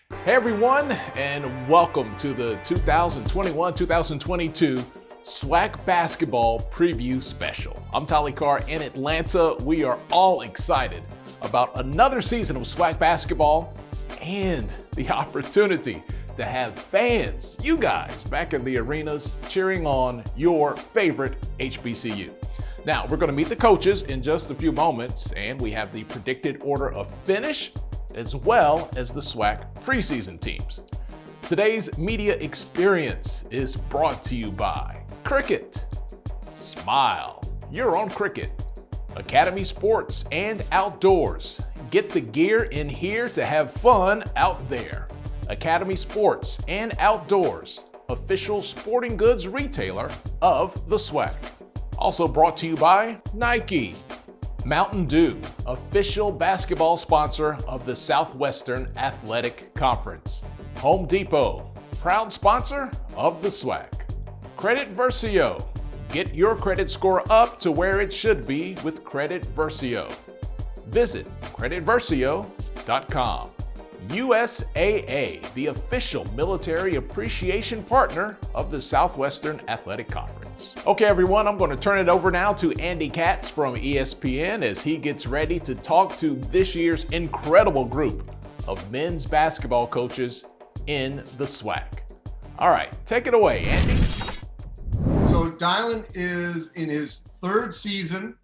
Hey everyone, and welcome to the 2021-2022 SWAC Basketball Preview Special. I'm Tolly Carr in Atlanta. We are all excited about another season of SWAC basketball and the opportunity to have fans, you guys, back in the arenas cheering on your favorite HBCU. Now, we're going to meet the coaches in just a few moments, and we have the predicted order of finish as well as the SWAC preseason teams. Today's media experience is brought to you by Cricket. Smile, you're on Cricket. Academy Sports and Outdoors. Get the gear in here to have fun out there. Academy Sports and Outdoors, official sporting goods retailer of the SWAC. Also brought to you by Nike. Mountain Dew, official basketball sponsor of the Southwestern Athletic Conference. Home Depot, proud sponsor of the SWAC. Credit Versio, get your credit score up to where it should be with Credit Versio. Visit creditversio.com. USAA, the official military appreciation partner of the Southwestern Athletic Conference. Okay, everyone, I'm going to turn it over now to Andy Katz from ESPN as he gets ready to talk to this year's incredible group of men's basketball coaches in the SWAC. All right, take it away, Andy. So Jaylen is in his third season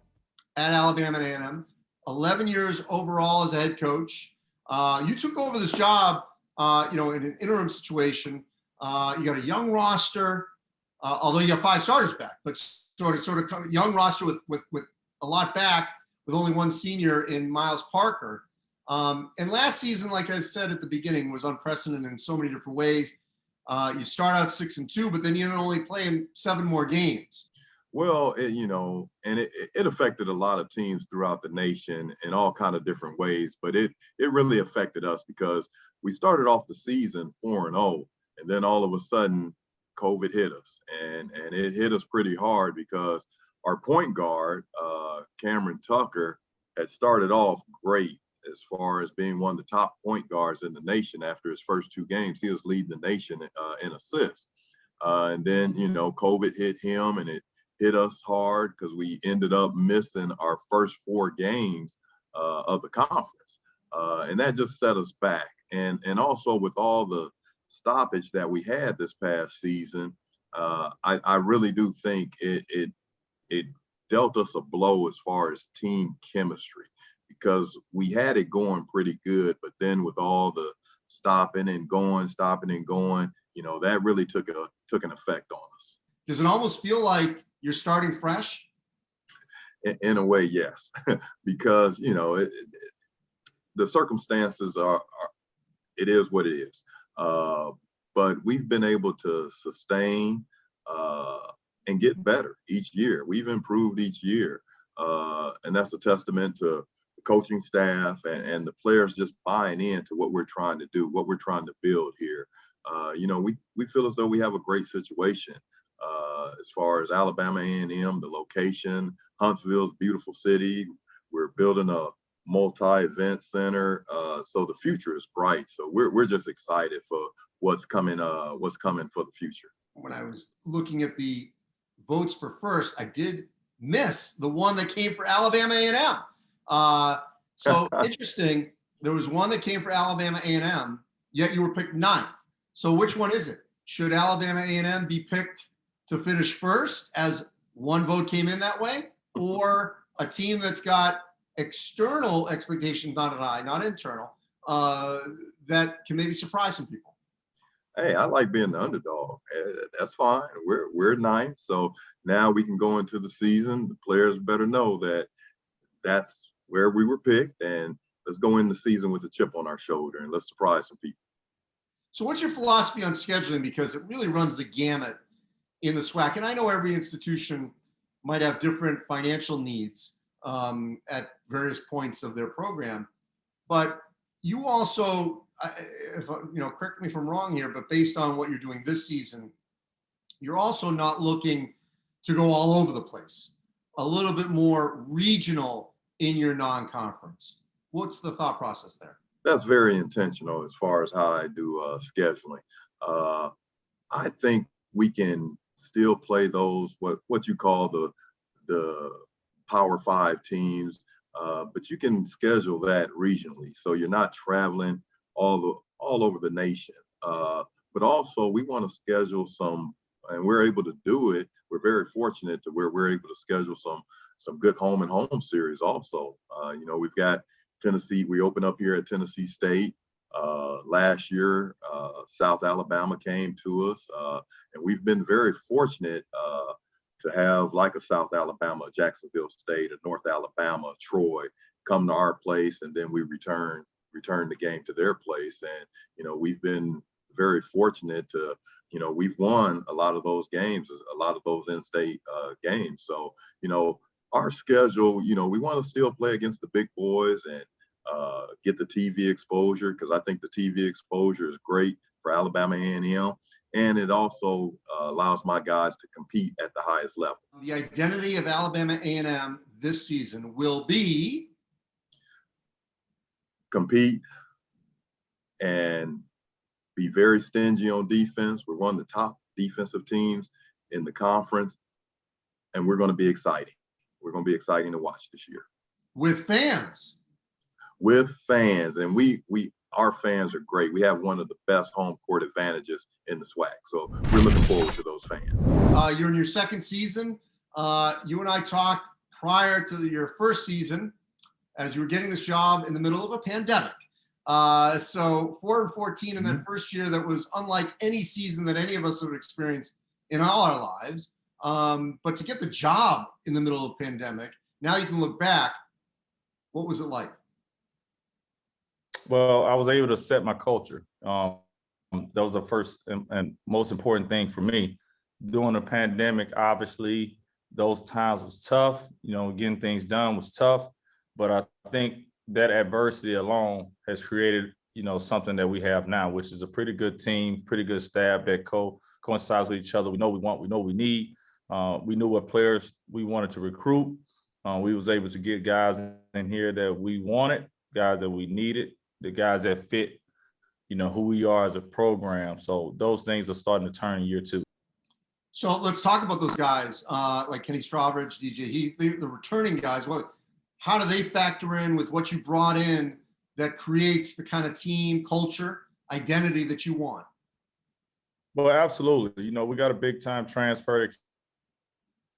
at Alabama A&M, 11 years overall as a head coach. You took over this job, in an interim situation. You got a young roster, although you got 5 starters back, but sort of young roster with a lot back, with only one senior in Miles Parker. And last season, like I said at the beginning, was unprecedented in so many different ways. You start out 6-2, but then you only play in 7 more games. Well, it affected a lot of teams throughout the nation in all kind of different ways, but it really affected us because we started off the season 4-0, and then all of a sudden COVID hit us, and it hit us pretty hard because our point guard, Cameron Tucker, had started off great as far as being one of the top point guards in the nation. After his first 2 games, he was leading the nation in assists. And then, COVID hit him, and it hit us hard because we ended up missing our first 4 games of the conference. And that just set us back. And also with all the stoppage that we had this past season, I really do think it dealt us a blow as far as team chemistry, because we had it going pretty good, but then with all the stopping and going, that really took an effect on us. Does it almost feel like you're starting fresh? In a way, yes, because the circumstances are it is what it is. But we've been able to sustain and get better each year. We've improved each year, and that's a testament to the coaching staff and the players just buying into what we're trying to do, what we're trying to build here. We feel as though we have a great situation. As far as Alabama A&M, the location, Huntsville's a beautiful city. We're building a multi-event center, so the future is bright. So we're just excited for what's coming for the future. When I was looking at the votes for first, I did miss the one that came for Alabama A&M. So interesting. There was one that came for Alabama A&M, yet you were picked 9th. So which one is it? Should Alabama A&M be picked to finish first, as one vote came in that way, or a team that's got external expectations not high, not internal, that can maybe surprise some people? Hey, I like being the underdog. That's fine. We're 9th, so now we can go into the season. The players better know that that's where we were picked, and let's go in the season with a chip on our shoulder and let's surprise some people. So what's your philosophy on scheduling? Because it really runs the gamut in the SWAC. And I know every institution might have different financial needs at various points of their program. But you also, correct me if I'm wrong here, but based on what you're doing this season, you're also not looking to go all over the place, a little bit more regional in your non-conference. What's the thought process there? That's very intentional as far as how I do scheduling. I think we can still play those what you call the Power Five teams, but you can schedule that regionally, so you're not traveling all over the nation. But also, we want to schedule some, and we're able to do it. We're very fortunate to where we're able to schedule some good home and home series. Also, we've got Tennessee. We open up here at Tennessee State. Last year, South Alabama came to us, and we've been very fortunate to have like a South Alabama, Jacksonville State, a North Alabama, Troy come to our place, and then we return the game to their place. And we've been very fortunate to we've won a lot of those games, a lot of those in-state games. So our schedule, we want to still play against the big boys and get the TV exposure, because I think the TV exposure is great for Alabama A&M, and it also allows my guys to compete at the highest level. The identity of Alabama A&M this season will be compete and be very stingy on defense. We're one of the top defensive teams in the conference, and we're going to be exciting. We're going to be exciting to watch this year. With fans. And our fans are great. We have one of the best home court advantages in the SWAC. So we're looking forward to those fans. You're in your second season. You and I talked prior to your first season as you were getting this job in the middle of a pandemic. So 4-14 in that first year, that was unlike any season that any of us would experience in all our lives. But to get the job in the middle of a pandemic, now you can look back. What was it like? Well, I was able to set my culture. That was the first and most important thing for me. During the pandemic, obviously, those times was tough. Getting things done was tough. But I think that adversity alone has created, something that we have now, which is a pretty good team, pretty good staff that coincides with each other. We know we want, we know we need. We knew what players we wanted to recruit. We was able to get guys in here that we wanted, guys that we needed, the guys that fit, who we are as a program. So those things are starting to turn in year two. So let's talk about those guys like Kenny Strawbridge, DJ Heath, the returning guys. How do they factor in with what you brought in that creates the kind of team culture, identity that you want? Well, absolutely. We got a big time transfer that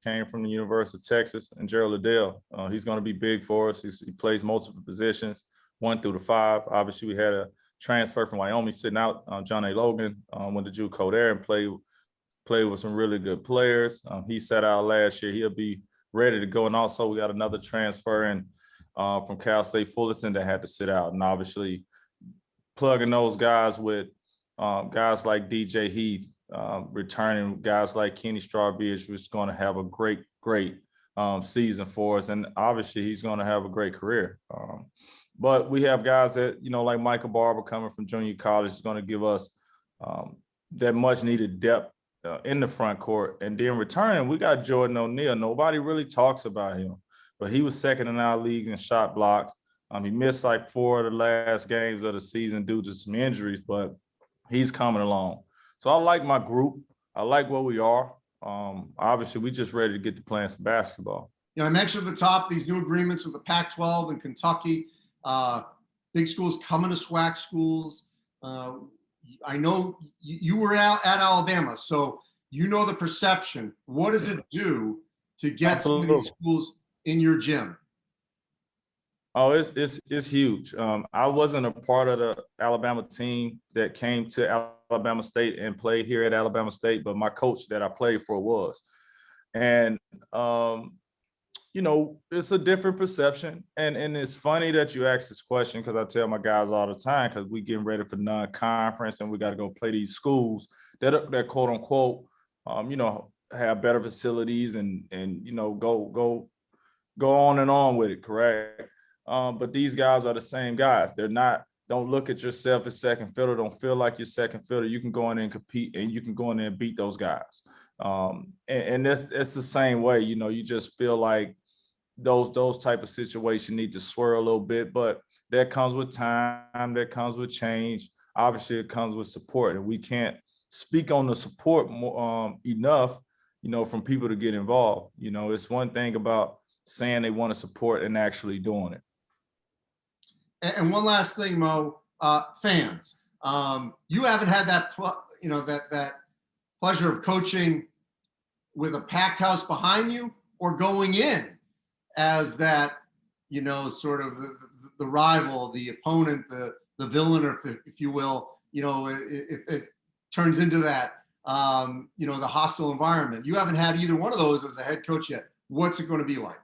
came from the University of Texas, and Gerald Liddell. He's going to be big for us. He plays multiple positions, 1 through 5. Obviously, we had a transfer from Wyoming sitting out, John A. Logan, went to JUCO there and played with some really good players. He sat out last year. He'll be ready to go. And also, we got another transfer in from Cal State Fullerton that had to sit out. And obviously, plugging those guys with guys like DJ Heath, returning guys like Kenny Strawbridge, which is going to have a great season for us. And obviously, he's going to have a great career. But we have guys that, like Michael Barber coming from junior college is going to give us that much needed depth in the front court. And then returning, we got Jordan O'Neal. Nobody really talks about him, but he was second in our league in shot blocks. He missed like 4 of the last games of the season due to some injuries, but he's coming along. So I like my group. I like where we are. Obviously, we just ready to get to playing some basketball. I mentioned at the top these new agreements with the Pac-12 and Kentucky. Big schools coming to SWAC schools. I know you were out at Alabama, so the perception. What does it do to get some of these schools in your gym? Oh, it's huge. I wasn't a part of the Alabama team that came to Alabama State and played here at Alabama State, but my coach that I played for was. And it's a different perception. And it's funny that you ask this question, because I tell my guys all the time, because we getting ready for non-conference and we got to go play these schools that quote unquote, have better facilities and go on and on with it, correct? But these guys are the same guys. Don't look at yourself as second fiddle. Don't feel like you're second fiddle. You can go in and compete, and you can go in there and beat those guys. And it's the same way, you just feel like those type of situations need to swirl a little bit. But that comes with time, that comes with change. Obviously, it comes with support, and we can't speak on the support enough, from people to get involved. It's one thing about saying they want to support and actually doing it. And one last thing, Mo, fans, you haven't had that, that pleasure of coaching with a packed house behind you, or going in as that, sort of the rival, the opponent, the villain, if you will, if it turns into that, the hostile environment. You haven't had either one of those as a head coach yet. What's it going to be like?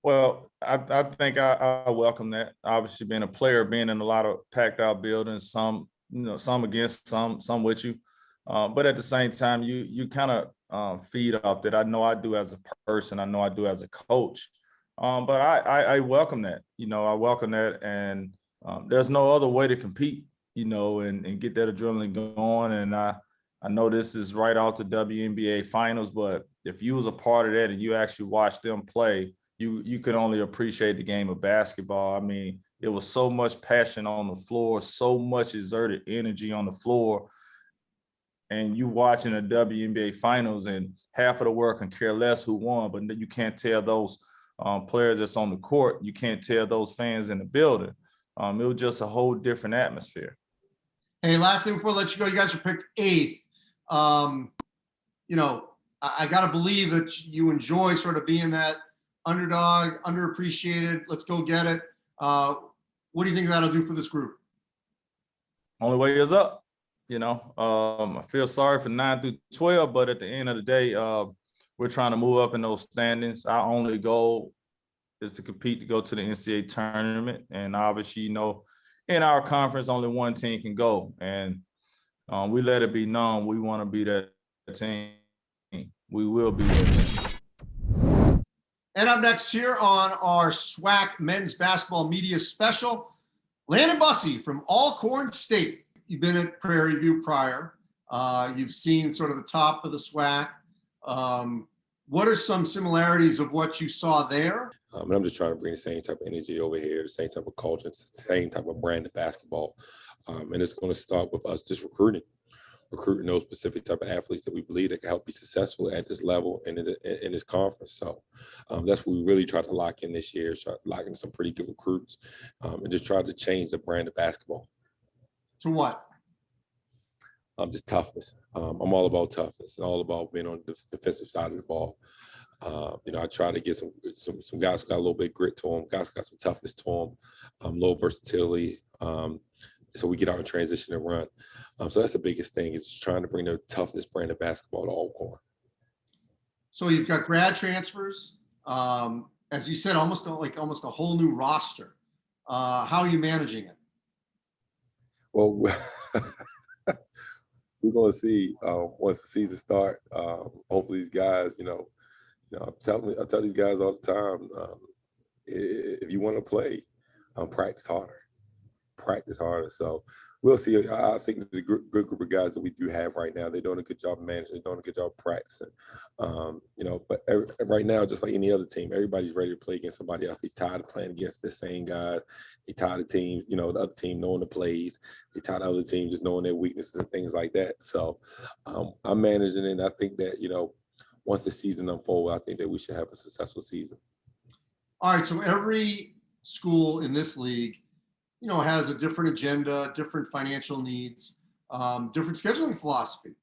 Well, I think I welcome that. Obviously, being a player, being in a lot of packed out buildings, some against, some with you. But at the same time, you kind of feed off that. I know I do as a person. I know I do as a coach. But I welcome that. I welcome that. And there's no other way to compete, and get that adrenaline going. And I know this is right out the WNBA finals, but if you was a part of that and you actually watched them play, you could only appreciate the game of basketball. I mean, it was so much passion on the floor, so much exerted energy on the floor. And you watching the WNBA finals, and half of the world can care less who won, but you can't tell those players that's on the court. You can't tell those fans in the building. It was just a whole different atmosphere. Hey, last thing before I let you go, you guys are picked 8th. I got to believe that you enjoy sort of being that underdog, underappreciated. Let's go get it. What do you think that'll do for this group? Only way is up. I feel sorry for 9 through 12, but at the end of the day, we're trying to move up in those standings. Our only goal is to compete to go to the NCAA tournament. And obviously, in our conference, only one team can go. And we let it be known we want to be that team. We will be that team. And up next here on our SWAC men's basketball media special, Landon Bussey from Alcorn State. You've been at Prairie View prior. You've seen sort of the top of the SWAC. What are some similarities of what you saw there? And I'm just trying to bring the same type of energy over here, the same type of culture, the same type of brand of basketball. And it's going to start with us just recruiting those specific type of athletes that we believe that can help be successful at this level and in this conference. So that's what we really try to lock in this year, start locking some pretty good recruits, and just try to change the brand of basketball. To what? Just toughness. I'm all about toughness and all about being on the defensive side of the ball. I try to get some guys who got a little bit of grit to them, guys who got some toughness to them, low versatility. So we get out in transition and run. So that's the biggest thing, is just trying to bring the toughness brand of basketball to Alcorn. So you've got grad transfers, as you said, almost a whole new roster. How are you managing it? Well, we're going to see once the season starts. Hopefully these guys, I tell these guys all the time, if you want to play, practice harder. So we'll see. I think the good group of guys that we do have right now, they're doing a good job of managing, they're doing a good job of practicing. But right now, just like any other team, everybody's ready to play against somebody else. They're tired of playing against the same guys. They're tired of teams, the other team knowing the plays. They're tired of the other team just knowing their weaknesses and things like that. So I'm managing it, and I think that, once the season unfolds, I think that we should have a successful season. All right, so every school in this league, has a different agenda, different financial needs, different scheduling philosophy.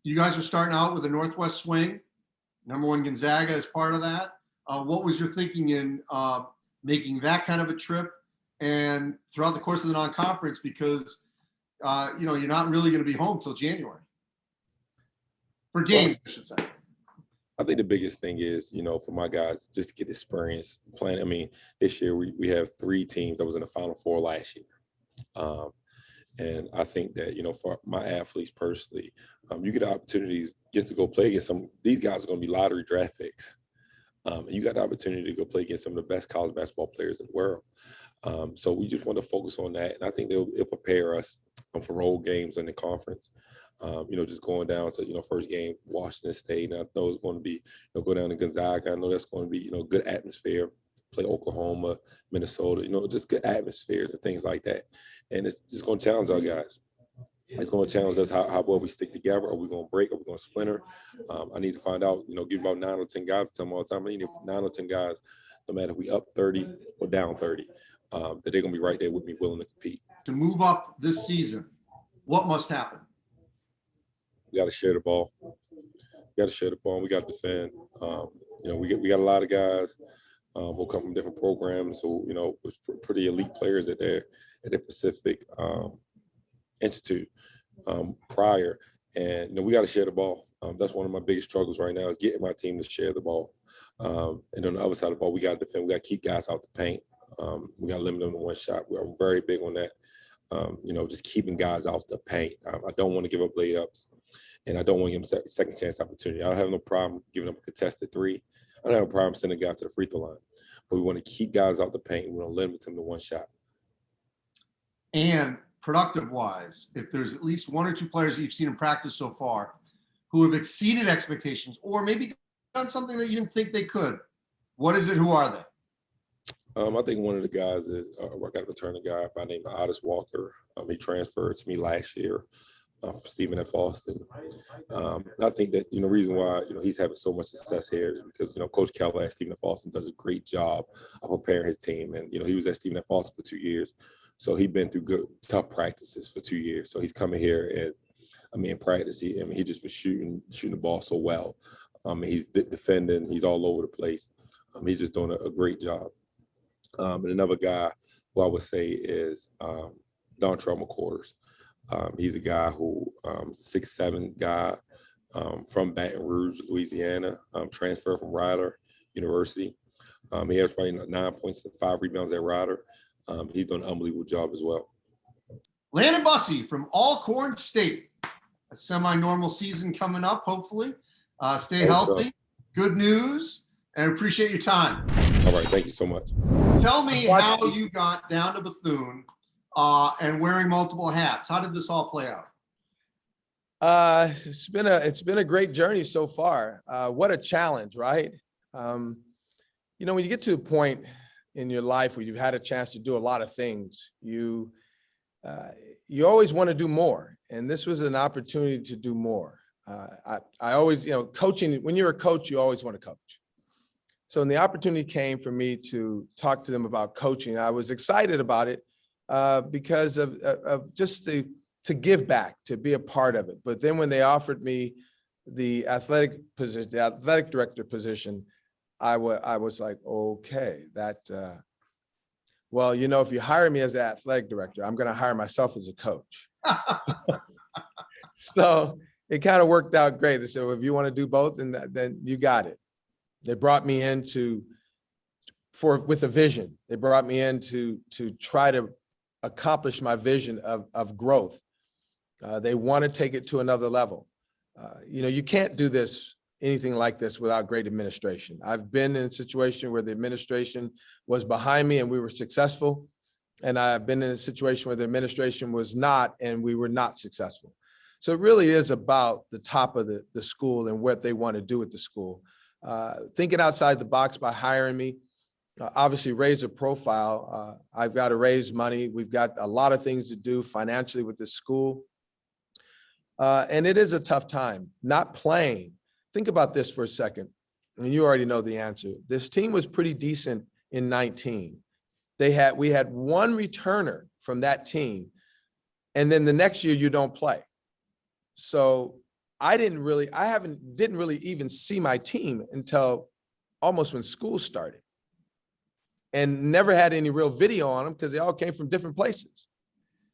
You guys are starting out with a Northwest swing, #1 Gonzaga as part of that. What was your thinking in making that kind of a trip and throughout the course of the non-conference? Because, you're not really going to be home till January. For games, I should say. I think the biggest thing is, for my guys, just to get experience playing. I mean, this year we have 3 teams that was in the Final Four last year. And I think that, for my athletes personally, you get opportunities just to go play against these guys are going to be lottery draft picks. And you got the opportunity to go play against some of the best college basketball players in the world. So we just want to focus on that. And I think it'll prepare us for road games in the conference. Just going down to, first game, Washington State. And I know it's going to be, go down to Gonzaga. I know that's going to be, good atmosphere. play Oklahoma, Minnesota, you know, just good atmospheres and things like that. And it's just going to challenge our guys. It's going to challenge us how well we stick together. Are we going to break? Are we going to splinter? I need to find out, you know, give about 9 or 10 guys, I tell them all the time, I need 9 or 10 guys, no matter if we up 30 or down 30, that they're going to be right there with me, willing to compete. To move up this season, what must happen? We got to share the ball. We got to share the ball. We got to defend. You know, we got a lot of guys who come from different programs, who, you know, was pretty elite players at their Pacific Institute prior, and you know, we got to share the ball. That's one of my biggest struggles right now, is getting my team to share the ball. And on the other side of the ball, we got to defend. We got to keep guys out the paint. We got to limit them to one shot. We're very big on that. You know, just keeping guys out the paint. I don't want to give up layups, and I don't want to give them second chance opportunity. I don't have no problem giving them a contested three. I don't have a problem sending a guy to the free throw line, but we want to keep guys out the paint. We want to limit them to one shot. And productive-wise, if there's at least 1 or 2 players that you've seen in practice so far who have exceeded expectations, or maybe done something that you didn't think they could, what is it? Who are they? I think one of the guys is I got a returning guy by the name of Otis Walker. He transferred to me last year from Stephen F. Austin. And I think that, you know, reason why, you know, he's having so much success here is because, you know, Coach Keller at Stephen F. Austin does a great job of preparing his team. And, you know, he was at Stephen F. Austin for 2 years. So he's been through good, tough practices for 2 years. So he's coming here and, in practice, he just was shooting the ball so well. He's defending. He's all over the place. He's just doing a great job. And another guy who I would say is Dontrell Mcquarters. He's a guy who 6'7" guy from Baton Rouge, Louisiana, transferred from Rider University. He has probably 9 points and 5 rebounds at Rider. He's doing an unbelievable job as well. Landon Bussey from Alcorn State. A semi-normal season coming up, hopefully. Stay healthy. Good news, and appreciate your time. All right, thank you so much. Tell me how you got down to Bethune and wearing multiple hats. How did this all play out? It's been a great journey so far. What a challenge, right? You know, when you get to a point in your life where you've had a chance to do a lot of things, you always want to do more, and this was an opportunity to do more. I always, you know, coaching, when you're a coach, you always want to coach. So when the opportunity came for me to talk to them about coaching, I was excited about it because of just to give back, to be a part of it. But then when they offered me the athletic position, the athletic director position, I was like, okay, well, you know, if you hire me as an athletic director, I'm going to hire myself as a coach. So it kind of worked out great. They said, well, if you want to do both, then you got it. They brought me in with a vision. They brought me in to try to accomplish my vision of growth. They want to take it to another level. You know, you can't do anything like this without great administration. I've been in a situation where the administration was behind me and we were successful. And I've been in a situation where the administration was not, and we were not successful. So it really is about the top of the school and what they want to do at the school. Thinking outside the box by hiring me, obviously raise a profile. I've got to raise money. We've got a lot of things to do financially with this school. And it is a tough time, not playing. Think about this for a second, and you already know the answer. This team was pretty decent in 19. We had one returner from that team, and then the next year you don't play. So I didn't really even see my team until almost when school started, and never had any real video on them because they all came from different places.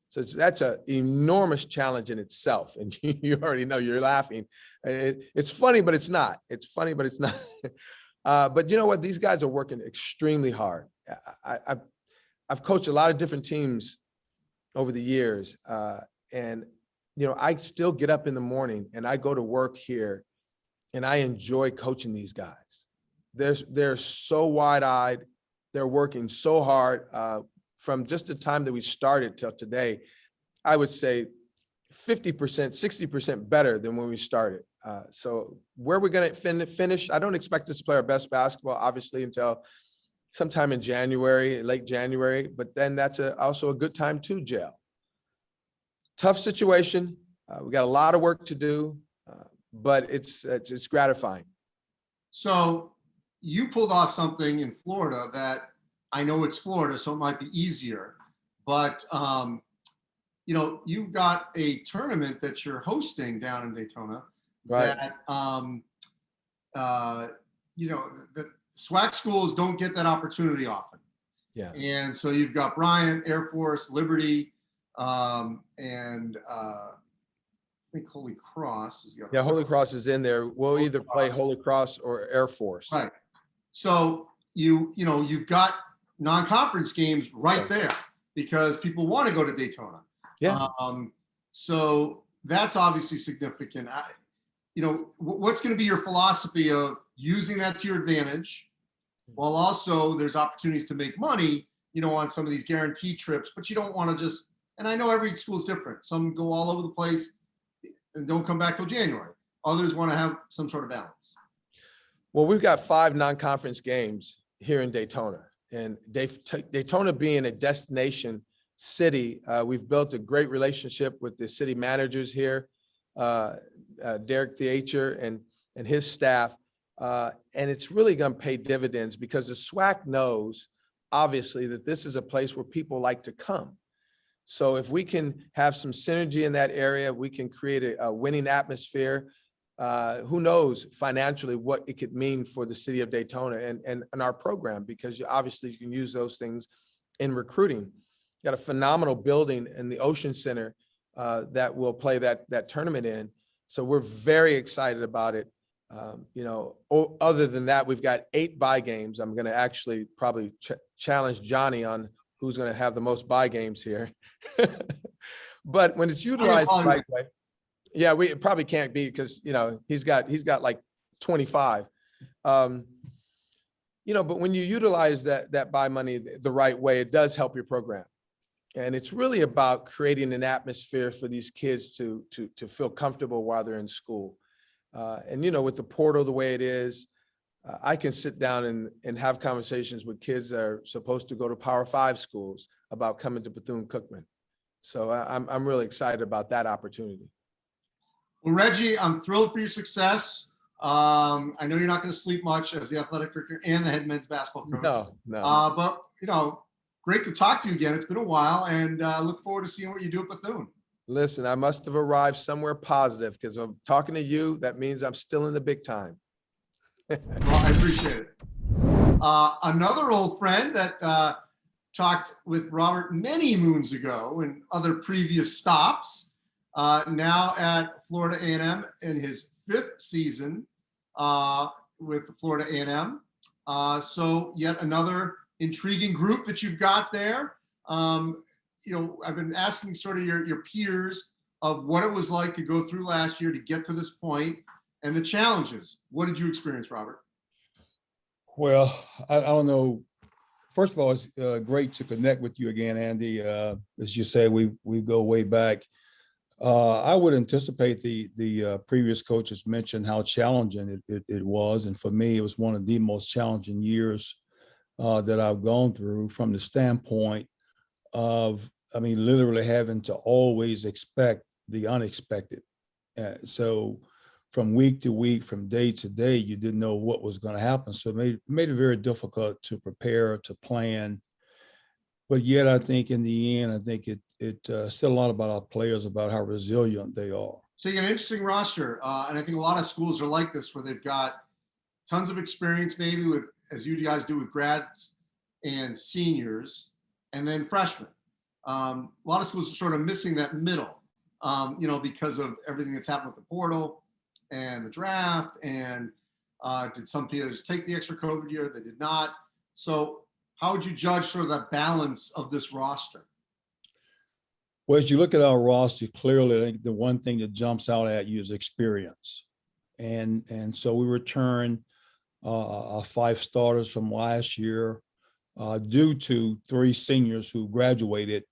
So that's an enormous challenge in itself. And you already know, you're laughing. It's funny, but it's not. It's funny, but it's not. But you know what? These guys are working extremely hard. I've coached a lot of different teams over the years. And, you know, I still get up in the morning and I go to work here and I enjoy coaching these guys. They're so wide-eyed. They're working so hard. From just the time that we started till today, I would say 50%, 60% better than when we started. So where we're going to finish, I don't expect us to play our best basketball, obviously, until sometime in January, late January, but then that's also a good time to gel. Tough situation. We got a lot of work to do, but it's gratifying. So you pulled off something in Florida that I know it's Florida, so it might be easier, but you know, you've got a tournament that you're hosting down in Daytona. Right. That you know, the SWAC schools don't get that opportunity often. Yeah. And so you've got Bryant, Air Force, Liberty, and I think Holy Cross is the other. Yeah, Holy Cross is in there. We'll either play Holy Cross or Air Force. Right. So you know, you've got non-conference games right there because people want to go to Daytona. Yeah. So that's obviously significant. You know, what's going to be your philosophy of using that to your advantage, while also there's opportunities to make money, you know, on some of these guaranteed trips, but you don't want to just, and I know every school is different. Some go all over the place and don't come back till January. Others want to have some sort of balance. Well, we've got 5 non-conference games here in Daytona, and Daytona being a destination city, we've built a great relationship with the city managers here, Derek Theacher and his staff, and it's really going to pay dividends because the SWAC knows, obviously, that this is a place where people like to come. So if we can have some synergy in that area, we can create a winning atmosphere. Who knows financially what it could mean for the city of Daytona and our program, because obviously you can use those things in recruiting. You got a phenomenal building in the Ocean Center that we'll play that tournament in. So we're very excited about it. You know, other than that, we've got 8 bye games. I'm going to actually probably challenge Johnny on who's going to have the most bye games here. But when it's utilized the right way, yeah, we probably can't be, because, you know, he's got like 25. You know, but when you utilize that bye money the right way, it does help your program. And it's really about creating an atmosphere for these kids to feel comfortable while they're in school. And, you know, with the portal the way it is, I can sit down and have conversations with kids that are supposed to go to Power 5 schools about coming to Bethune-Cookman. So I'm really excited about that opportunity. Well, Reggie, I'm thrilled for your success. I know you're not going to sleep much as the athletic director and the head men's basketball coach. No. But, you know, great to talk to you again. It's been a while, and look forward to seeing what you do at Bethune. Listen, I must have arrived somewhere positive, because I'm talking to you. That means I'm still in the big time. Well, I appreciate it. Another old friend that talked with Robert many moons ago in other previous stops, now at Florida A&M in his 5th season with Florida A&M. So yet another intriguing group that you've got there. You know, I've been asking sort of your peers of what it was like to go through last year to get to this point and the challenges. What did you experience, Robert? Well, I don't know. First of all, it's great to connect with you again, Andy. As you say, we go way back. I would anticipate the previous coaches mentioned how challenging it was. And for me, it was one of the most challenging years that I've gone through, from the standpoint of, I mean, literally having to always expect the unexpected. So from week to week, from day to day, you didn't know what was going to happen. So it made it very difficult to prepare, to plan. But yet, I think in the end, I think it said a lot about our players, about how resilient they are. So you got an interesting roster. And I think a lot of schools are like this, where they've got tons of experience, maybe with, as you guys do with grads and seniors, and then freshmen. A lot of schools are sort of missing that middle, you know, because of everything that's happened with the portal and the draft. And did some players take the extra COVID year? They did not. So how would you judge sort of that balance of this roster? Well, as you look at our roster, clearly, I think the one thing that jumps out at you is experience. And so we return our 5 starters from last year due to 3 seniors who graduated,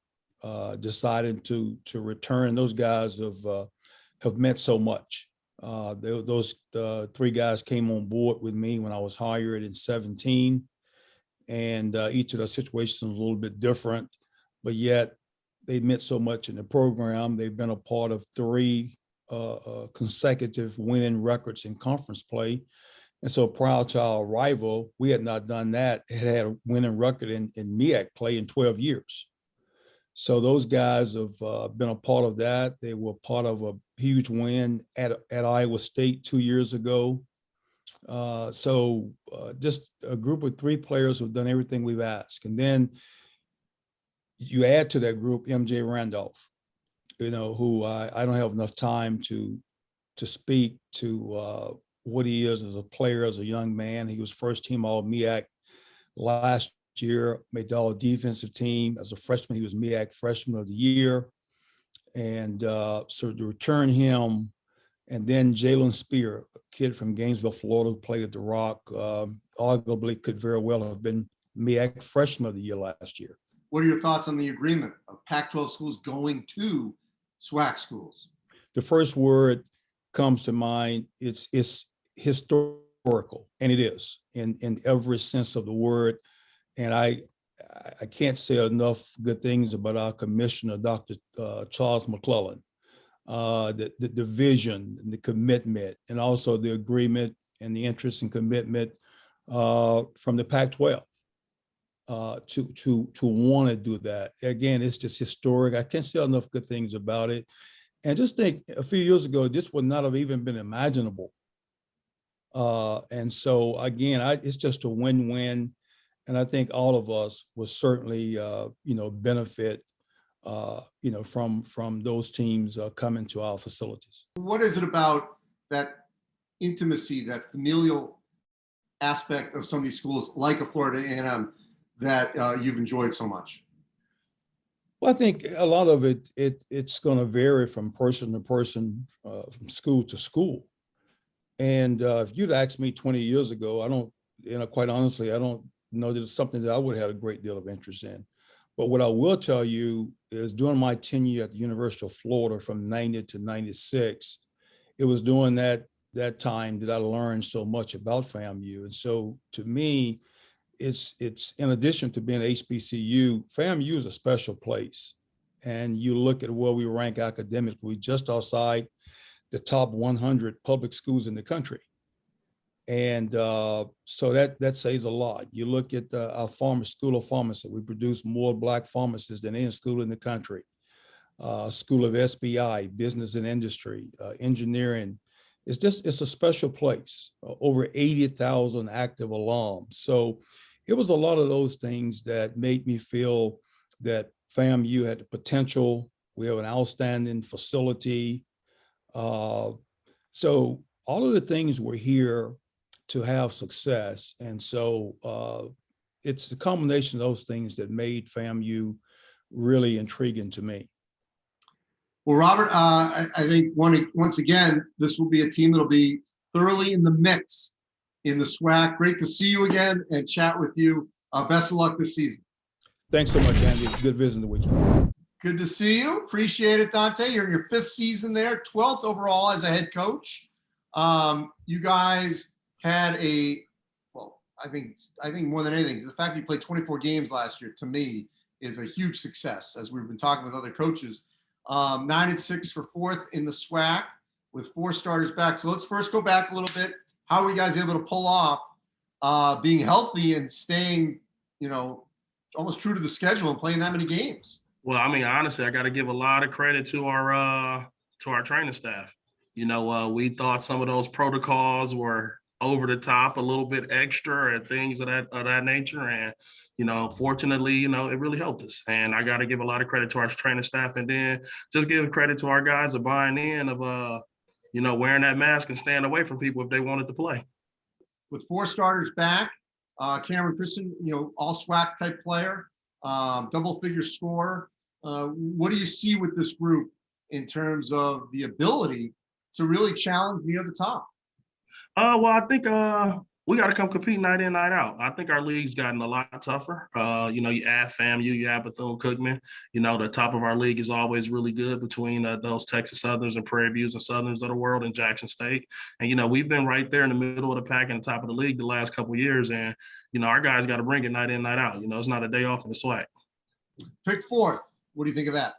decided to return. Those guys have meant so much. Those 3 guys came on board with me when I was hired in 2017. and each of the situations is a little bit different, but yet they meant so much in the program. They've been a part of 3 consecutive winning records in conference play. And so prior to our arrival, we had not done that. It had a winning record in MEAC play in 12 years. So those guys have been a part of that. They were part of a huge win at Iowa State 2 years ago. So just a group of 3 players who've done everything we've asked. And then you add to that group MJ Randolph, who I don't have enough time to speak to what he is as a player, as a young man. He was first team All MEAC last year, made the All Defensive Team. As a freshman, he was MEAC Freshman of the Year. And so to return him, and then Jaylen Speer, a kid from Gainesville, Florida, who played at the Rock, arguably could very well have been MEAC Freshman of the Year last year. What are your thoughts on the agreement of Pac-12 schools going to SWAC schools? The first word comes to mind. It's historical, and it is in every sense of the word. And I can't say enough good things about our commissioner, Dr. Charles McClellan, the vision and the commitment, and also the agreement and the interest and commitment from the Pac-12 to want to do that. Again, it's just historic. I can't say enough good things about it. And just think, a few years ago, this would not have even been imaginable. And so again, it's just a win-win. And I think all of us will certainly, benefit, from those teams coming to our facilities. What is it about that intimacy, that familial aspect of some of these schools, like a Florida A&M, that you've enjoyed so much? Well, I think a lot of it's going to vary from person to person, from school to school. And if you'd asked me 20 years ago, quite honestly, I don't know that it's something that I would have had a great deal of interest in. But what I will tell you is during my tenure at the University of Florida from 90 to 96, it was during that time that I learned so much about FAMU. And so to me, it's in addition to being HBCU, FAMU is a special place. And you look at where we rank academically, just outside the top 100 public schools in the country. And so that says a lot. You look at our School of Pharmacy, we produce more Black pharmacists than any school in the country. School of SBI, Business and Industry, Engineering. It's a special place, over 80,000 active alums. So it was a lot of those things that made me feel that FAMU had the potential. We have an outstanding facility. So all of the things were here to have success. And so it's the combination of those things that made FAMU really intriguing to me. Well, Robert, I think once again, this will be a team that'll be thoroughly in the mix in the SWAC. Great to see you again and chat with you. Best of luck this season. Thanks so much, Andy. It's good visiting with you. Good to see you. Appreciate it, Dante. You're in your 5th season there, 12th overall as a head coach. You guys had I think more than anything, the fact that you played 24 games last year, to me, is a huge success, as we've been talking with other coaches. 9-6 for 4th in the SWAC with 4 starters back. So let's first go back a little bit. How were you guys able to pull off being healthy and staying, almost true to the schedule and playing that many games? Well, I mean, honestly, I got to give a lot of credit to our training staff. We thought some of those protocols were over the top, a little bit extra, and things of that nature. And fortunately, it really helped us. And I got to give a lot of credit to our training staff, and then just give credit to our guys of buying in, of wearing that mask and staying away from people if they wanted to play. With 4 starters back, Cameron Christian, all SWAC type player, double-figure scorer. What do you see with this group in terms of the ability to really challenge near the top? Well, I think we got to come compete night in, night out. I think our league's gotten a lot tougher. You add FAMU, you add Bethune-Cookman. The top of our league is always really good between those Texas Southerns and Prairie Views and Southerns of the world and Jackson State. And, we've been right there in the middle of the pack and the top of the league the last couple of years. And, our guys got to bring it night in, night out. It's not a day off in the SWAC. Pick fourth. What do you think of that?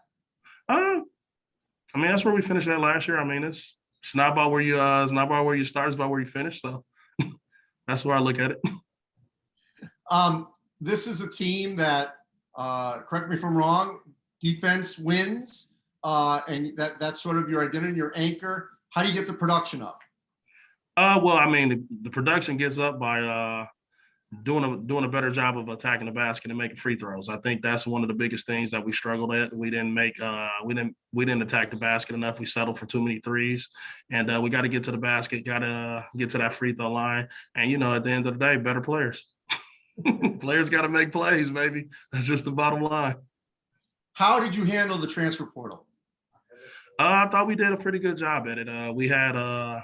That's where we finished at last year. It's not about where you it's not about where you start, it's about where you finish. So that's where I look at it. This is a team that, correct me if I'm wrong, defense wins, and that's sort of your identity, your anchor. How do you get the production up? The production gets up by doing a better job of attacking the basket and making free throws. I think that's one of the biggest things that we struggled at. We didn't attack the basket enough. We settled for too many threes, and we got to get to the basket, got to get to that free throw line. And at the end of the day, better players. Players got to make plays, baby. That's just the bottom line. How did you handle the transfer portal? I thought we did a pretty good job at it. We had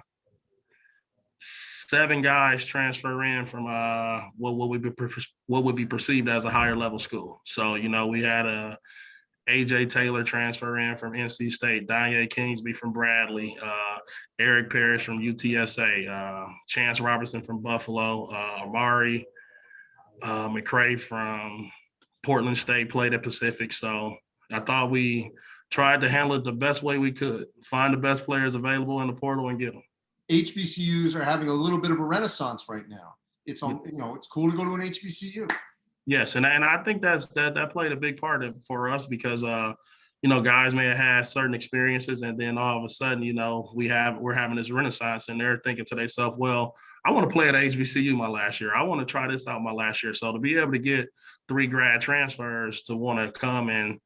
7 guys transfer in from what would be perceived as a higher level school. So, we had AJ Taylor transfer in from NC State, Danye Kingsby from Bradley, Eric Parrish from UTSA, Chance Robertson from Buffalo, Amari McCray from Portland State played at Pacific. So I thought we tried to handle it the best way we could, find the best players available in the portal and get them. HBCUs are having a little bit of a renaissance right now. It's it's cool to go to an HBCU. Yes, and I think that played a big part for us because guys may have had certain experiences, and then all of a sudden, we're having this renaissance, and they're thinking to themselves, well, I want to play at HBCU my last year. I want to try this out my last year. So to be able to get 3 grad transfers to want to come and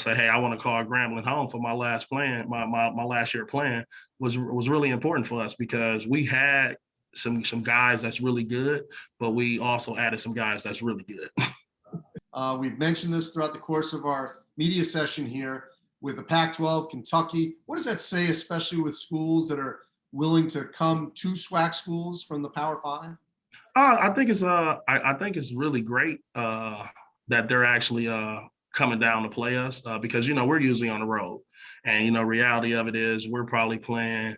say, hey, I want to call Grambling home for my last plan, my last year plan was really important for us because we had some guys that's really good, but we also added some guys that's really good. We've mentioned this throughout the course of our media session here with the Pac-12, Kentucky. What does that say, especially with schools that are willing to come to SWAC schools from the Power 5? I think it's really great that they're actually coming down to play us because we're usually on the road, and reality of it is we're probably playing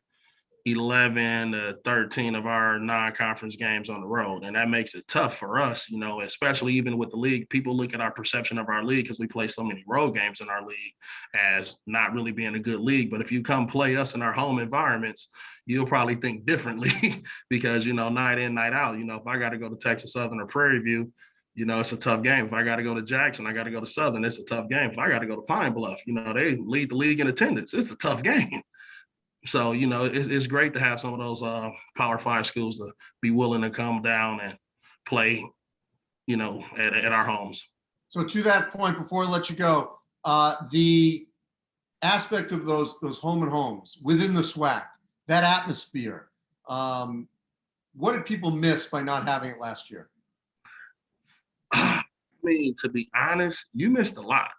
11 to 13 of our non-conference games on the road, and that makes it tough for us, especially even with the league. People look at our perception of our league because we play so many road games in our league as not really being a good league. But if you come play us in our home environments, you'll probably think differently because night in, night out, if I got to go to Texas Southern or Prairie View, it's a tough game. If I got to go to Jackson, I got to go to Southern, it's a tough game. If I got to go to Pine Bluff, they lead the league in attendance. It's a tough game. So, it's great to have some of those Power 5 schools to be willing to come down and play, at our homes. So to that point, before I let you go, the aspect of those home and homes within the SWAC, that atmosphere, what did people miss by not having it last year? To be honest, you missed a lot.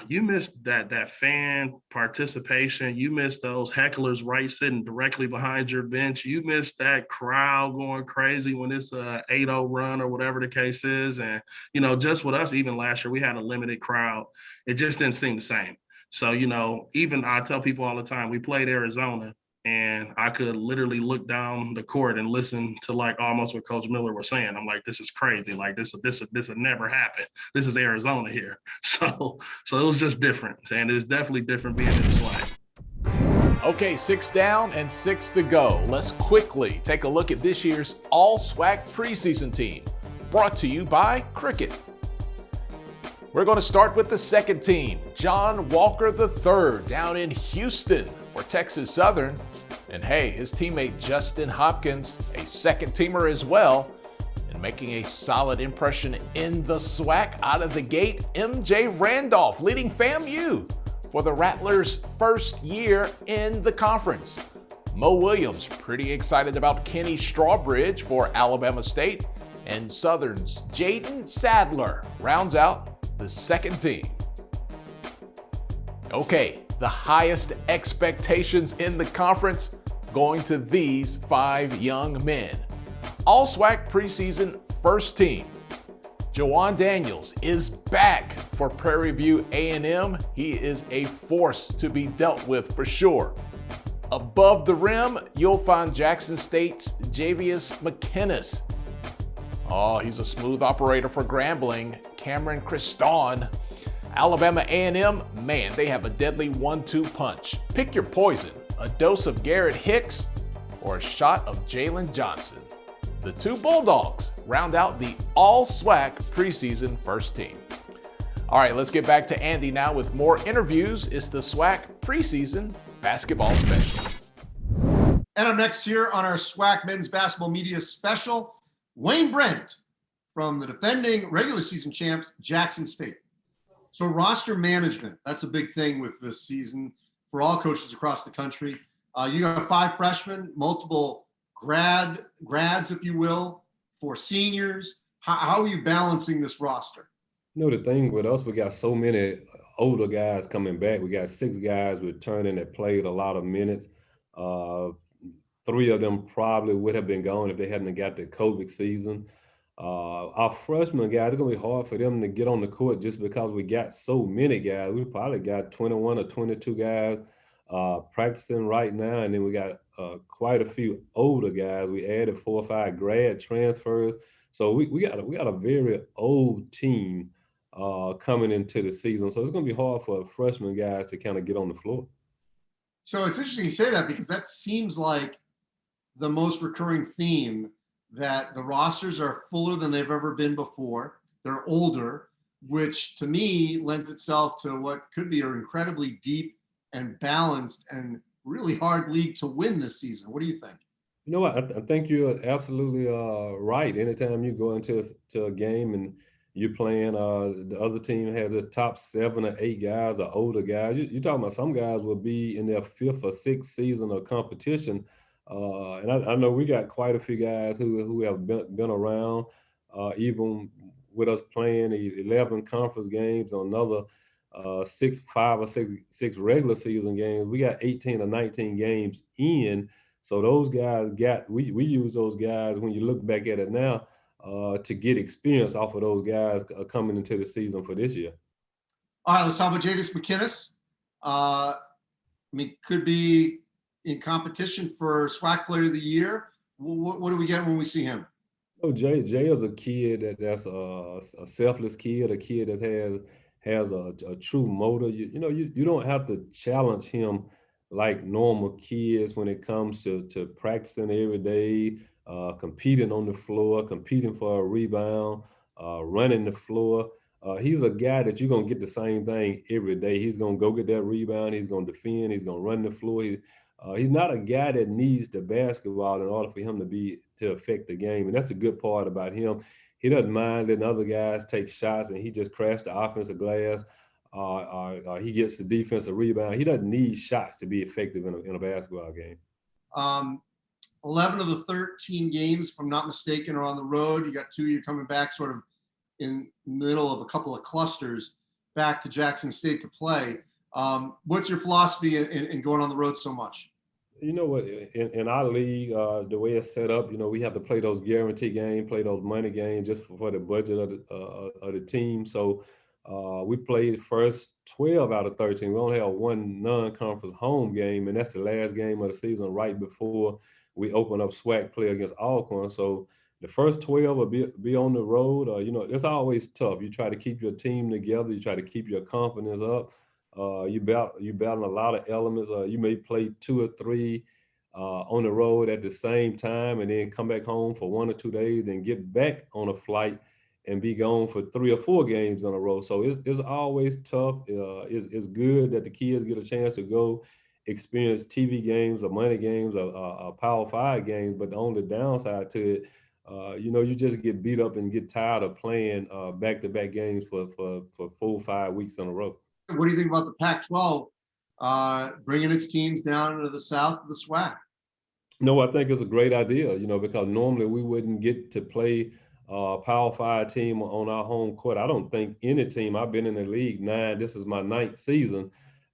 You missed that fan participation. You missed those hecklers sitting directly behind your bench. You missed that crowd going crazy when it's a 8-0 run or whatever the case is. And, just with us, even last year, we had a limited crowd. It just didn't seem the same. So, even I tell people all the time, we played Arizona, and I could literally look down the court and listen to almost what Coach Miller was saying. I'm like, this is crazy. This would never happen. This is Arizona here. So it was just different. And it's definitely different being in the SWAC. Okay, 6 down and 6 to go. Let's quickly take a look at this year's All-SWAC preseason team, brought to you by Cricket. We're going to start with the second team, John Walker III down in Houston for Texas Southern. And hey, his teammate Justin Hopkins, a second teamer as well, and making a solid impression in the SWAC out of the gate, MJ Randolph leading FAMU for the Rattlers' first year in the conference. Mo Williams pretty excited about Kenny Strawbridge for Alabama State, and Southern's Jaden Sadler rounds out the second team. Okay, the highest expectations in the conference going to these 5 young men. All SWAC preseason first team. Juwan Daniels is back for Prairie View A&M. He is a force to be dealt with for sure. Above the rim, you'll find Jackson State's Javius Mckinnis. Oh, he's a smooth operator for Grambling, Cameron Criston. Alabama A&M, man, they have a deadly 1-2 punch. Pick your poison, a dose of Garrett Hicks or a shot of Jalen Johnson. The two Bulldogs round out the all-SWAC preseason first team. All right, let's get back to Andy now with more interviews. It's the SWAC preseason basketball special. And up next here on our SWAC men's basketball media special, Wayne Brent from the defending regular season champs, Jackson State. So roster management, that's a big thing with this season for all coaches across the country. You got 5 freshmen, multiple grads, if you will, 4 seniors. How are you balancing this roster? You know, the thing with us, we got so many older guys coming back. We got 6 guys returning that played a lot of minutes. 3 of them probably would have been gone if they hadn't got the COVID season. Our freshman guys, it's going to be hard for them to get on the court just because we got so many guys. We probably got 21 or 22 guys practicing right now, and then we got quite a few older guys. We added 4 or 5 grad transfers. So we got a very old team coming into the season. So it's going to be hard for freshman guys to kind of get on the floor. So it's interesting you say that because that seems like the most recurring theme, that the rosters are fuller than they've ever been before. They're older, which to me lends itself to what could be an incredibly deep and balanced and really hard league to win this season. What do you think? You know what? I think you're absolutely right. Anytime you go into a game and you're playing, the other team has the top 7 or 8 guys or older guys. You're talking about some guys will be in their 5th or 6th season of competition. And I know we got quite a few guys who have been around, even with us playing 11 conference games on another 5 or 6 regular season games. We got 18 or 19 games in. So those guys we use those guys when you look back at it now to get experience off of those guys coming into the season for this year. All right, let's talk about Javis Mckinnis. Could be in competition for SWAC Player of the Year. What do we get when we see him? Oh, Jay is a kid that's a selfless kid, a kid that has a true motor. You don't have to challenge him like normal kids when it comes to practicing every day, competing on the floor, competing for a rebound, running the floor. He's a guy that you're going to get the same thing every day. He's going to go get that rebound. He's going to defend. He's going to run the floor. He's not a guy that needs the basketball in order for him to affect the game. And that's a good part about him. He doesn't mind letting other guys take shots, and he just crashed the offensive glass. He gets the defensive rebound. He doesn't need shots to be effective in a basketball game. 11 of the 13 games, if I'm not mistaken, are on the road. You got 2 you're coming back sort of in the middle of a couple of clusters back to Jackson State to play. What's your philosophy in going on the road so much? You know what, in our league, the way it's set up, we have to play those guarantee games, play those money games just for the budget of the team. So we played the first 12 out of 13. We only have 1 non-conference home game, and that's the last game of the season right before we open up SWAC play against Alcorn. So the first 12 will be on the road. It's always tough. You try to keep your team together. You try to keep your confidence up. You battle a lot of elements. You may play 2 or 3 on the road at the same time and then come back home for 1 or 2 days and get back on a flight and be gone for 3 or 4 games in a row. So it's always tough. It's good that the kids get a chance to go experience TV games or money games or Power 5 games, but the only downside to it, you just get beat up and get tired of playing back-to-back games for 4 or 5 weeks in a row. What do you think about the Pac-12 bringing its teams down into the south of the SWAC? No, I think it's a great idea, because normally we wouldn't get to play a Power 5 team on our home court. I don't think any team, I've been in the league 9, this is my 9th season.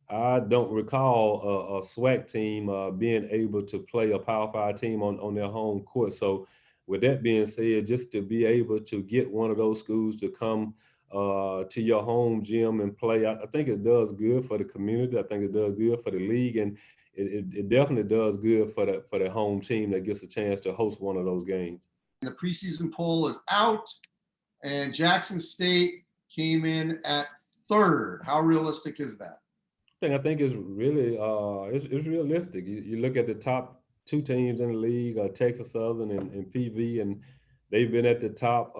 I don't recall a SWAC team being able to play a Power 5 team on their home court. So with that being said, just to be able to get one of those schools to come to your home gym and play, I think it does good for the community. I think it does good for the league, and it definitely does good for the home team that gets a chance to host one of those games. The preseason poll is out, and Jackson State came in at 3rd. How realistic is that? I think it's really it's realistic. You look at the top 2 teams in the league, Texas Southern and PV, and they've been at the top,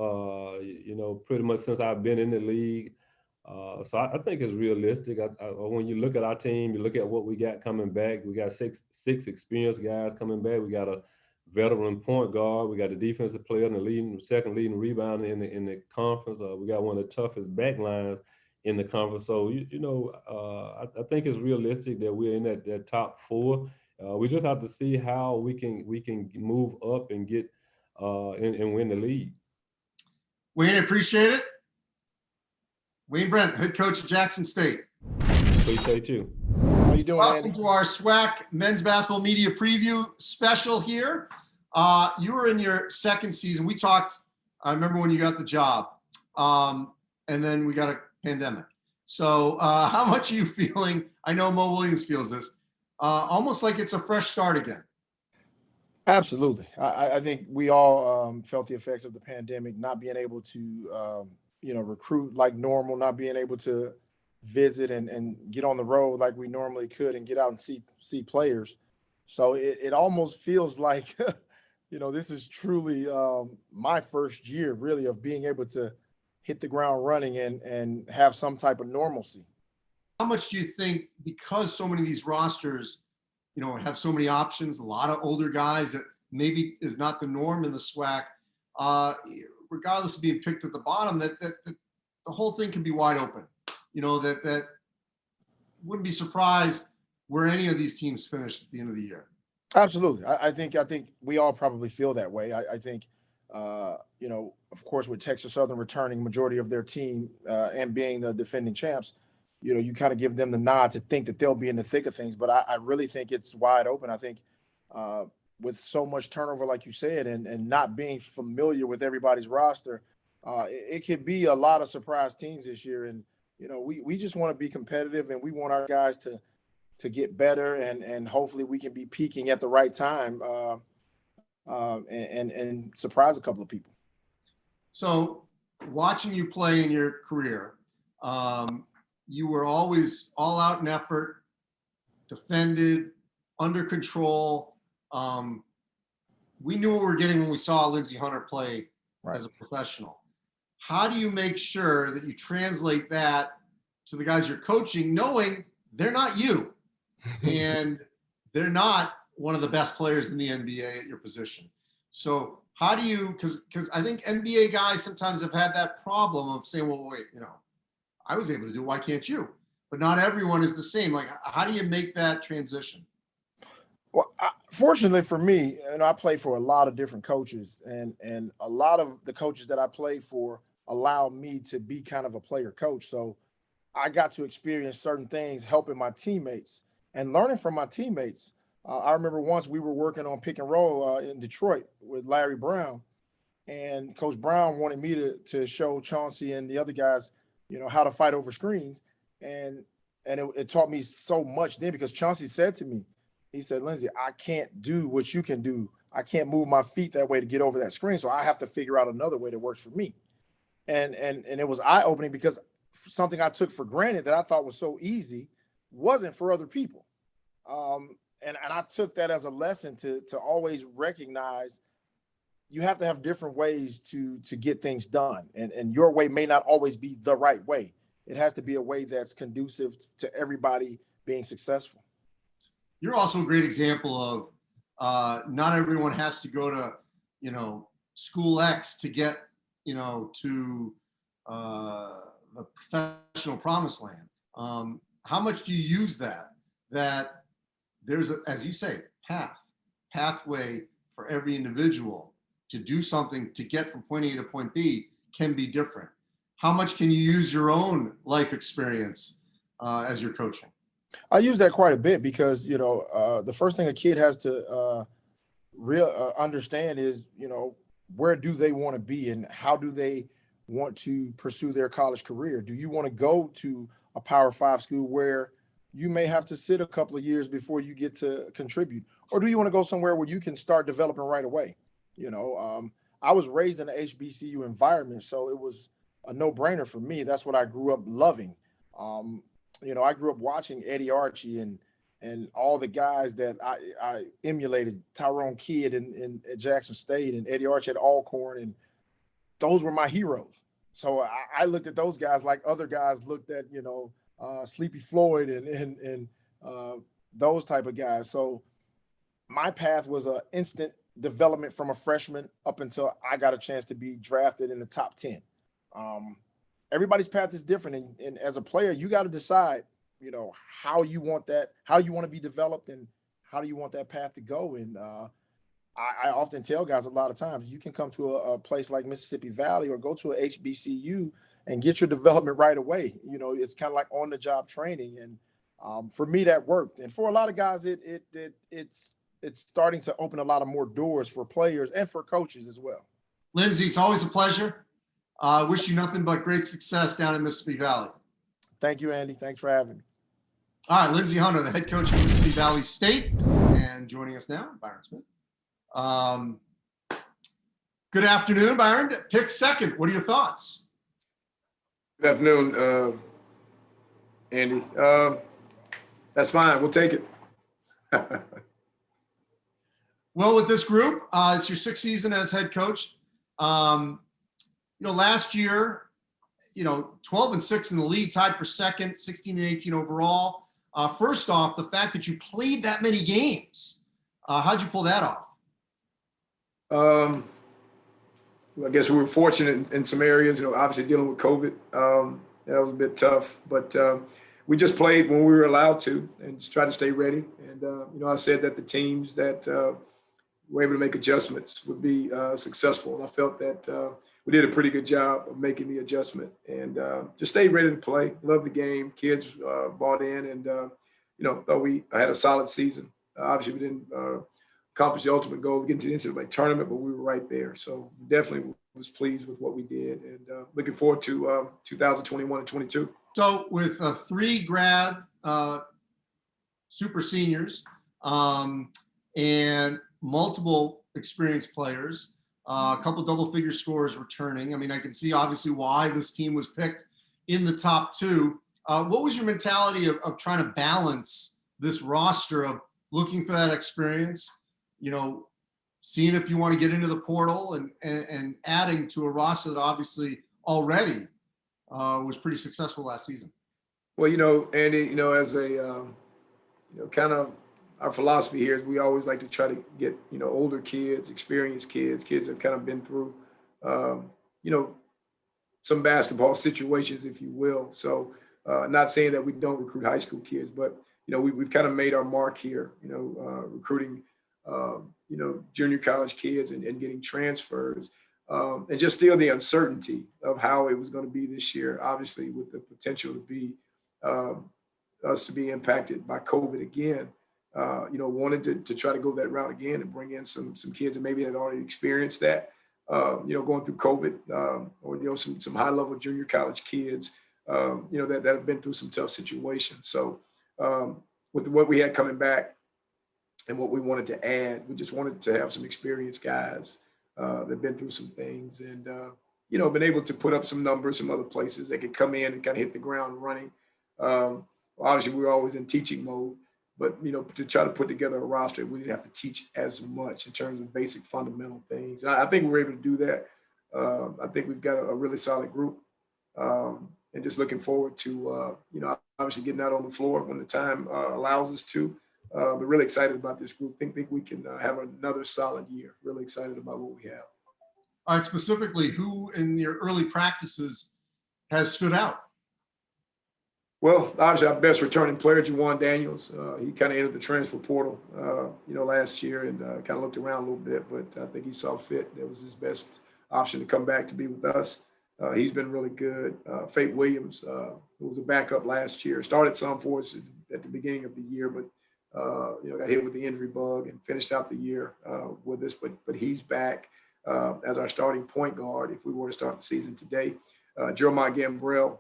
pretty much since I've been in the league. So I think it's realistic. When you look at our team, you look at what we got coming back. We got six experienced guys coming back. We got a veteran point guard. We got a defensive player and the second leading rebounder in the conference. We got one of the toughest back lines in the conference. So I think it's realistic that we're in that top 4. We just have to see how we can move up and get and win the league. Wayne, appreciate it. Wayne Brent, head coach at Jackson State. Appreciate you. How you doing, Welcome Andy? to our SWAC men's basketball media preview special here. You were in your 2nd season. We talked, I remember when you got the job, and then we got a pandemic. So how much are you feeling? I know Mo Williams feels this, almost like it's a fresh start again. Absolutely. I think we all felt the effects of the pandemic, not being able to, recruit like normal, not being able to visit and get on the road like we normally could and get out and see players. So it almost feels like, this is truly my first year really of being able to hit the ground running and have some type of normalcy. How much do you think, because so many of these rosters, have so many options, a lot of older guys that maybe is not the norm in the SWAC, regardless of being picked at the bottom, that the whole thing can be wide open. That wouldn't be surprised where any of these teams finish at the end of the year. Absolutely. I think we all probably feel that way. I think, of course, with Texas Southern returning majority of their team and being the defending champs, you kind of give them the nod to think that they'll be in the thick of things. But I really think it's wide open. I think with so much turnover, like you said, and not being familiar with everybody's roster, it could be a lot of surprise teams this year. And, we just want to be competitive, and we want our guys to get better, and hopefully we can be peaking at the right time and surprise a couple of people. So watching you play in your career, you were always all out in effort, defended, under control. We knew what we were getting when we saw Lindsey Hunter play as a professional. How do you make sure that you translate that to the guys you're coaching, knowing they're not you and they're not one of the best players in the NBA at your position? So how do you, because I think NBA guys sometimes have had that problem of saying, well, wait, I was able to do it, why can't you? But not everyone is the same. Like, how do you make that transition? Well, fortunately for me, I played for a lot of different coaches, and a lot of the coaches that I played for allowed me to be kind of a player coach. So I got to experience certain things helping my teammates and learning from my teammates. I remember once we were working on pick and roll in Detroit with Larry Brown, and Coach Brown wanted me to show Chauncey and the other guys, how to fight over screens. And it taught me so much then, because Chauncey said to me, he said, Lindsey, I can't do what you can do. I can't move my feet that way to get over that screen. So I have to figure out another way that works for me. And it was eye-opening, because something I took for granted that I thought was so easy wasn't for other people. And I took that as a lesson to always recognize you have to have different ways to get things done. And your way may not always be the right way. It has to be a way that's conducive to everybody being successful. You're also a great example of not everyone has to go to, school X to get, to the professional promised land. How much do you use that there's as you say, pathway for every individual to do something to get from point A to point B can be different. How much can you use your own life experience as you're coaching? I use that quite a bit, because, the first thing a kid has to understand is, where do they want to be and how do they want to pursue their college career? Do you want to go to a Power 5 school where you may have to sit a couple of years before you get to contribute? Or do you want to go somewhere where you can start developing right away? I was raised in an HBCU environment, so it was a no-brainer for me. That's what I grew up loving. I grew up watching Eddie Archie and all the guys that I emulated, Tyrone Kidd at Jackson State and Eddie Archie at Alcorn, and those were my heroes. So I looked at those guys like other guys looked at, Sleepy Floyd and those type of guys. So my path was an instant development from a freshman up until I got a chance to be drafted in the top 10. Everybody's path is different. And as a player, you got to decide, how you want to be developed and how do you want that path to go. And I often tell guys a lot of times, you can come to a place like Mississippi Valley or go to a HBCU and get your development right away. It's kind of like on the job training. And for me, that worked. And for a lot of guys, it's starting to open a lot of more doors for players and for coaches as well. Lindsey, it's always a pleasure. I wish you nothing but great success down in Mississippi Valley. Thank you, Andy. Thanks for having me. All right, Lindsey Hunter, the head coach of Mississippi Valley State, and joining us now, Byron Smith. Good afternoon, Byron. Pick second. What are your thoughts? Good afternoon, Andy. That's fine. We'll take it. Well, with this group, it's your sixth season as head coach. Last year, 12-6 in the league, tied for second, 16-18 overall. First off, the fact that you played that many games, how'd you pull that off? I guess we were fortunate in some areas, obviously dealing with COVID. That was a bit tough, but we just played when we were allowed to and just tried to stay ready. And, I said that the teams that were able to make adjustments would be successful. And I felt that we did a pretty good job of making the adjustment and just stayed ready to play. Love the game. Kids bought in and, thought we had a solid season. Obviously, we didn't accomplish the ultimate goal to get into the NCAA tournament, but we were right there. So definitely was pleased with what we did and looking forward to 2021 and 22. So with 3 grad super seniors and multiple experienced players, a couple double-figure scorers returning. I mean, I can see obviously why this team was picked in the top 2. What was your mentality of trying to balance this roster of looking for that experience, seeing if you want to get into the portal and adding to a roster that obviously already was pretty successful last season? Well, Andy, as a kind of our philosophy here is we always like to try to get, older kids, experienced kids that have kind of been through, some basketball situations, if you will. So not saying that we don't recruit high school kids, but, we've kind of made our mark here, recruiting, junior college kids and getting transfers and just still the uncertainty of how it was going to be this year, obviously with the potential to be us to be impacted by COVID again. Wanted to try to go that route again and bring in some kids that maybe had already experienced that, going through COVID, or, some high level junior college kids, that have been through some tough situations. So with what we had coming back and what we wanted to add, we just wanted to have some experienced guys that have been through some things and, been able to put up some numbers, some other places that could come in and kind of hit the ground running. Obviously, we were always in teaching mode. But, to try to put together a roster, we didn't have to teach as much in terms of basic fundamental things. And I think we were able to do that. I think we've got a really solid group and just looking forward to, obviously getting out on the floor when the time allows us to. But really excited about this group. Think we can have another solid year. Really excited about what we have. All right, specifically, who in your early practices has stood out? Well, obviously, our best returning player, Juwan Daniels. He kind of entered the transfer portal, last year and kind of looked around a little bit, but I think he saw fit. That was his best option to come back to be with us. He's been really good. Fate Williams, who was a backup last year, started some for us at the beginning of the year, but, got hit with the injury bug and finished out the year with us. But he's back as our starting point guard if we were to start the season today. Jeremiah Gambrell.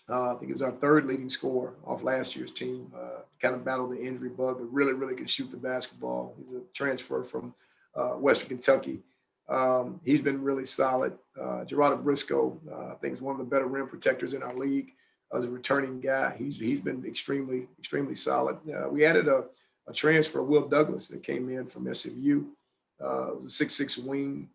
I think he was our 3rd leading scorer off last year's team. Kind of battled the injury bug, but really, really could shoot the basketball. He's a transfer from Western Kentucky. He's been really solid. Gerardo Briscoe, I think, is one of the better rim protectors in our league as a returning guy. He's been extremely solid. We added a transfer, Will Douglas, that came in from SMU. Was a 6'6" wing.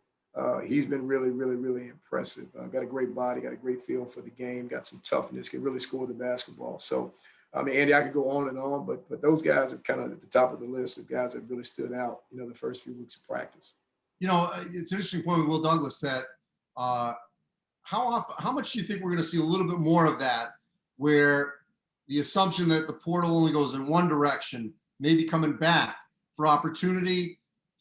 He's been really impressive. Got a great body, got a great feel for the game, got some toughness, can really score the basketball. So, I mean, Andy, I could go on and on, but those guys are kind of at the top of the list of guys that really stood out, the first few weeks of practice. It's an interesting point with Will Douglas that how much do you think we're going to see a little bit more of that, where the assumption that the portal only goes in one direction, maybe coming back for opportunity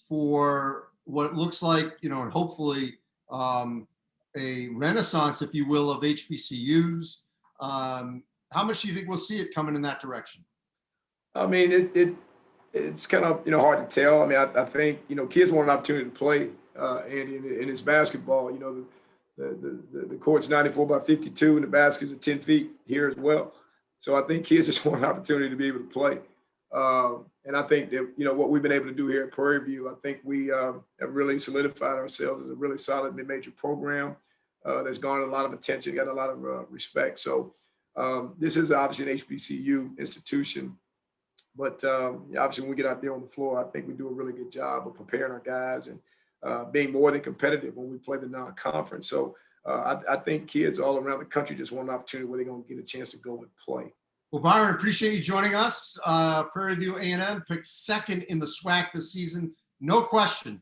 for what it looks like, and hopefully a renaissance, if you will, of HBCUs. How much do you think we'll see it coming in that direction? I mean, it's kind of, hard to tell. I mean, I think, kids want an opportunity to play, Andy, and it's basketball. The court's 94 by 52 and the baskets are 10 feet here as well. So I think kids just want an opportunity to be able to play. And I think that, what we've been able to do here at Prairie View, I think we have really solidified ourselves as a really solid mid-major program that's garnered a lot of attention, got a lot of respect. So this is obviously an HBCU institution. But obviously, when we get out there on the floor, I think we do a really good job of preparing our guys and being more than competitive when we play the non-conference. So I think kids all around the country just want an opportunity where they're going to get a chance to go and play. Well, Byron, appreciate you joining us. Prairie View A&M picked second in the SWAC this season. No question.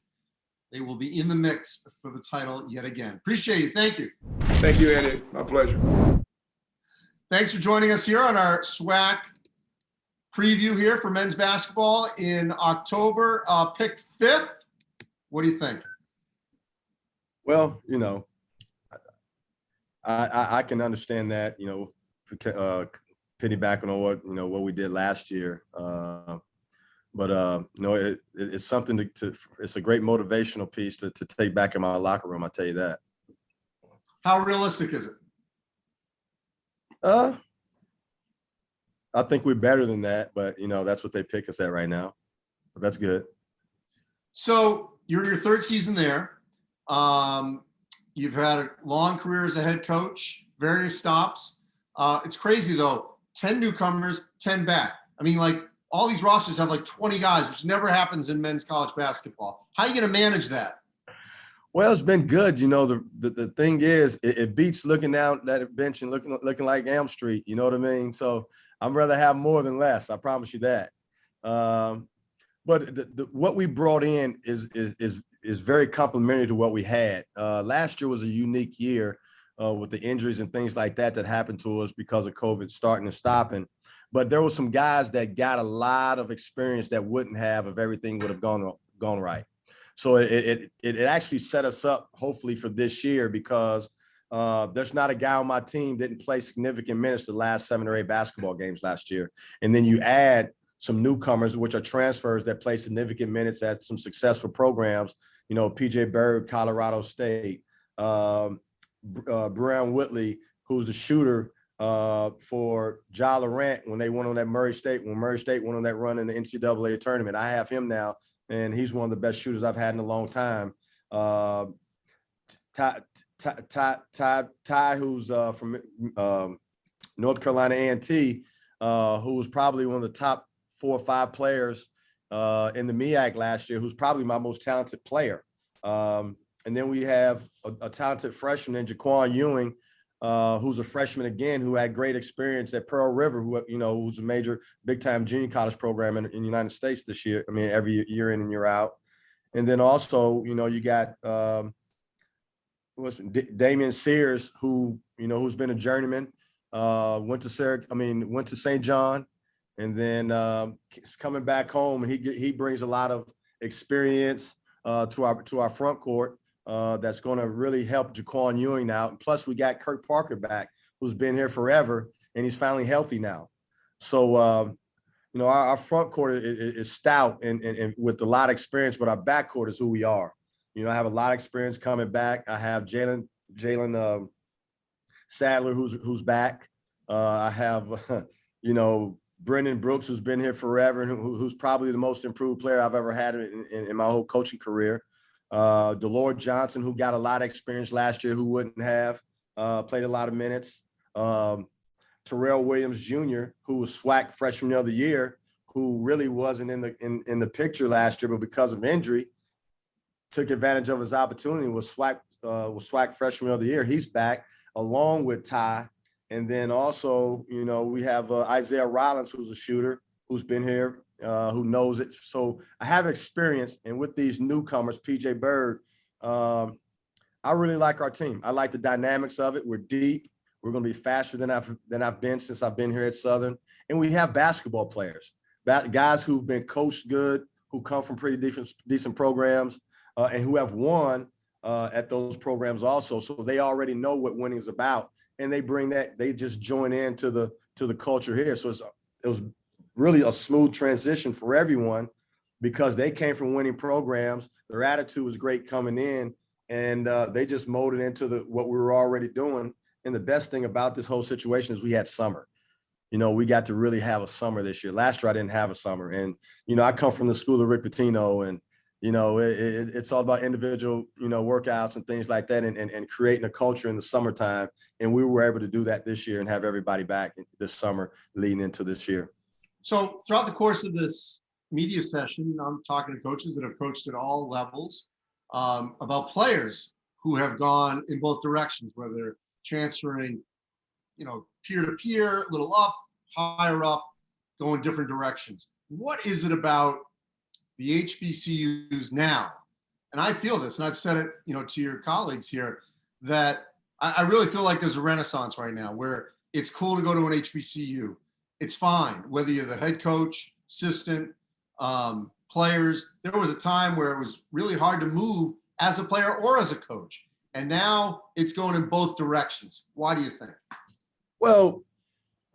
They will be in the mix for the title yet again. Appreciate you. Thank you. Thank you, Andy. My pleasure. Thanks for joining us here on our SWAC preview here for men's basketball in October. Pick fifth. What do you think? Well, I can understand that, piggybacking on what we did last year. But it's something it's a great motivational piece to take back in my locker room. I tell you that. How realistic is it? I think we're better than that, but that's what they pick us at right now. But that's good. So you're in your third season there. You've had a long career as a head coach, various stops. It's crazy though. 10 newcomers, 10 back. I mean, like all these rosters have like 20 guys, which never happens in men's college basketball. How are you going to manage that? Well, it's been good. The thing is, it beats looking down that bench and looking like Elm Street. You know what I mean? So I'd rather have more than less. I promise you that. But what we brought in is very complementary to what we had. Last year was a unique year with the injuries and things like that happened to us because of COVID starting and stopping. But there were some guys that got a lot of experience that wouldn't have if everything would have gone right. So it actually set us up hopefully for this year because there's not a guy on my team that didn't play significant minutes the last 7 or 8 basketball games last year. And then you add some newcomers, which are transfers that play significant minutes at some successful programs. PJ Bird, Colorado State, Brown Whitley, who's the shooter for Ja Laurent when they went on that Murray State went on that run in the NCAA tournament. I have him now, and he's one of the best shooters I've had in a long time. Ty, who's from North Carolina A&T, who was probably one of the top 4 or 5 players in the MEAC last year, who's probably my most talented player. And then we have a talented freshman in Jaquan Ewing, who's a freshman again, who had great experience at Pearl River, who's a major big-time junior college program in the United States this year. I mean, every year in and year out. And then also, you got Damian Sears, who's been a journeyman, went to St. John, and then he's coming back home, and he brings a lot of experience to our front court. That's going to really help Jaquan Ewing out. Plus, we got Kirk Parker back, who's been here forever, and he's finally healthy now. So, our front court is stout and with a lot of experience, but our back court is who we are. I have a lot of experience coming back. I have Jaylen Sadler, who's back. I have, Brendan Brooks, who's been here forever and who's probably the most improved player I've ever had in my whole coaching career. Delord Johnson, who got a lot of experience last year, who wouldn't have played a lot of minutes. Terrell Williams Jr., who was SWAC Freshman of the Year, who really wasn't in the picture last year, but because of injury, took advantage of his opportunity. Was SWAC Freshman of the Year. He's back along with Ty, and then also, you know, we have Isaiah Rollins, who's a shooter, who's been here, who knows it. So I have experience, and with these newcomers, PJ Bird, I really like our team. I like the dynamics of it. We're deep. We're going to be faster than I've been since I've been here at Southern, and we have basketball players, guys who've been coached good, who come from pretty decent programs, and who have won at those programs also. So they already know what winning is about, and they bring that. They just join into the culture here. So it was really a smooth transition for everyone because they came from winning programs. Their attitude was great coming in, and they just molded into what we were already doing. And the best thing about this whole situation is we had summer. You know, we got to really have a summer this year. Last year, I didn't have a summer. And, you know, I come from the school of Rick Pitino, and, you know, it's all about individual, you know, workouts and things like that, and creating a culture in the summertime. And we were able to do that this year and have everybody back this summer leading into this year. So throughout the course of this media session, I'm talking to coaches that have coached at all levels about players who have gone in both directions, whether they're transferring, you know, peer-to-peer, a little up, higher up, going different directions. What is it about the HBCUs now? And I feel this, and I've said it, you know, to your colleagues here, that I really feel like there's a renaissance right now where it's cool to go to an HBCU. It's fine, whether you're the head coach, assistant, players. There was a time where it was really hard to move as a player or as a coach. And now it's going in both directions. Why do you think? Well,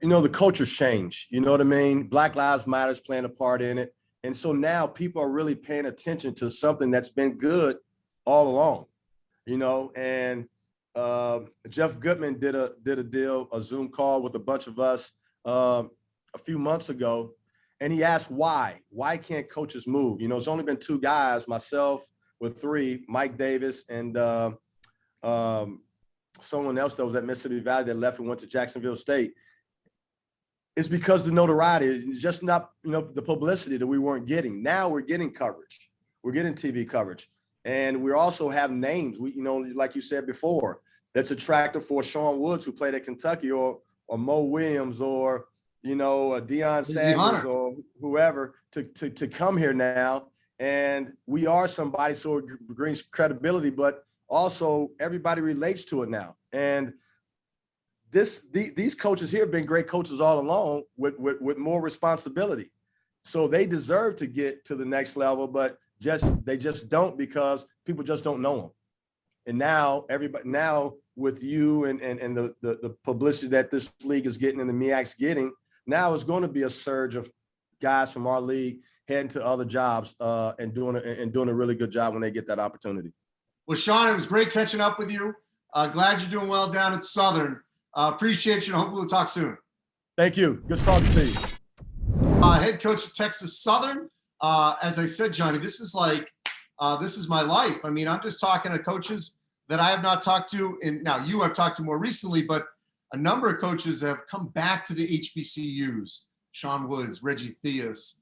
you know, the culture's changed. You know what I mean? Black Lives Matter is playing a part in it. And so now people are really paying attention to something that's been good all along, you know, and Jeff Goodman did a deal, a Zoom call with a bunch of us a few months ago. And he asked why can't coaches move? You know, it's only been two guys, myself with three, Mike Davis and someone else that was at Mississippi Valley that left and went to Jacksonville State. It's because the notoriety is just not, you know, the publicity that we weren't getting. Now we're getting coverage. We're getting TV coverage. And we also have names, you know, like you said before, that's attractive for Sean Woods, who played at Kentucky, or Mo Williams, or, you know, Deion Sanders, or whoever to come here now. And we are somebody, so it brings credibility, but also everybody relates to it now. And these coaches here have been great coaches all along with more responsibility. So they deserve to get to the next level, but they just don't, because people just don't know them. And now with you and the publicity that this league is getting and the MEAC's getting, now it's going to be a surge of guys from our league heading to other jobs and doing a really good job when they get that opportunity. Well, Sean, it was great catching up with you. Glad you're doing well down at Southern. Appreciate you, and hopefully we'll talk soon. Thank you. Good talking to you. Head coach of Texas Southern. As I said, Johnny, this is my life. I mean, I'm just talking to coaches that I have not talked to, and now you have talked to more recently, but a number of coaches have come back to the HBCUs. Sean Woods, Reggie Theus,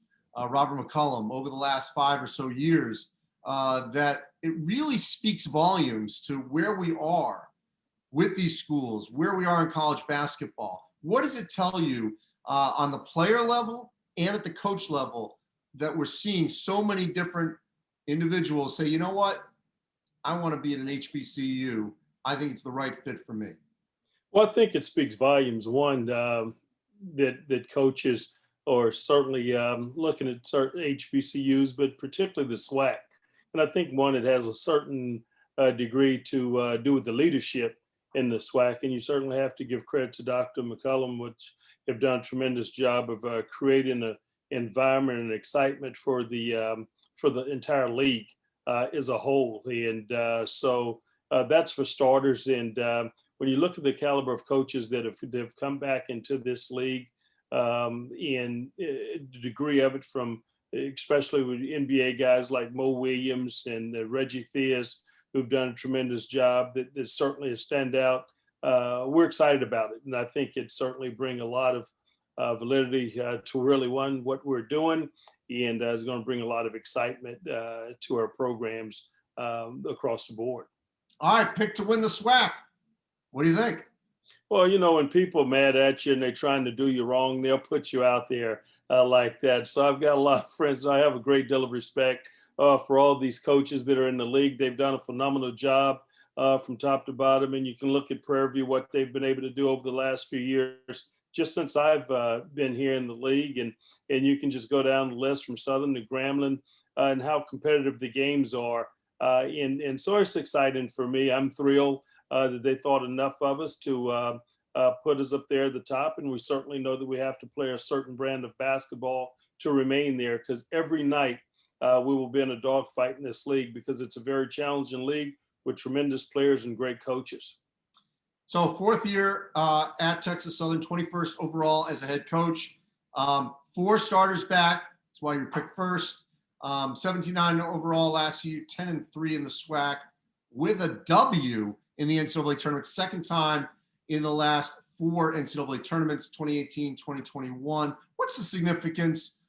Robert McCullum, over the last 5 or so years, that it really speaks volumes to where we are with these schools, where we are in college basketball. What does it tell you on the player level and at the coach level that we're seeing so many different individuals say, you know what, I want to be at an HBCU. I think it's the right fit for me. Well, I think it speaks volumes. One, that coaches are certainly looking at certain HBCUs, but particularly the SWAC. And I think one, it has a certain degree to do with the leadership in the SWAC. And you certainly have to give credit to Dr. McCullum, which have done a tremendous job of creating an environment and excitement for the entire league as a whole. And so that's for starters. And when you look at the caliber of coaches that have come back into this league, and the degree of it from especially with NBA guys like Mo Williams and Reggie Theus, who've done a tremendous job. That certainly a standout. We're excited about it, and I think it certainly bring a lot of validity to really what we're doing, and is going to bring a lot of excitement to our programs across the board. All right, pick to win the SWAC. What do you think? Well, when people are mad at you and they're trying to do you wrong, they'll put you out there like that. So I've got a lot of friends. I have a great deal of respect for all these coaches that are in the league. They've done a phenomenal job from top to bottom. And you can look at Prairie View, what they've been able to do over the last few years, just since I've been here in the league. And you can just go down the list from Southern to Grambling and how competitive the games are. And so it's exciting for me. I'm thrilled that they thought enough of us to put us up there at the top. And we certainly know that we have to play a certain brand of basketball to remain there, because every night we will be in a dogfight in this league, because it's a very challenging league with tremendous players and great coaches. So 4th year at Texas Southern, 21st overall as a head coach. 4 starters back. That's why you're picked first. 79 overall last year, 10-3 in the SWAC, with a W in the NCAA tournament. Second time in the last 4 NCAA tournaments, 2018, 2021. What's the significance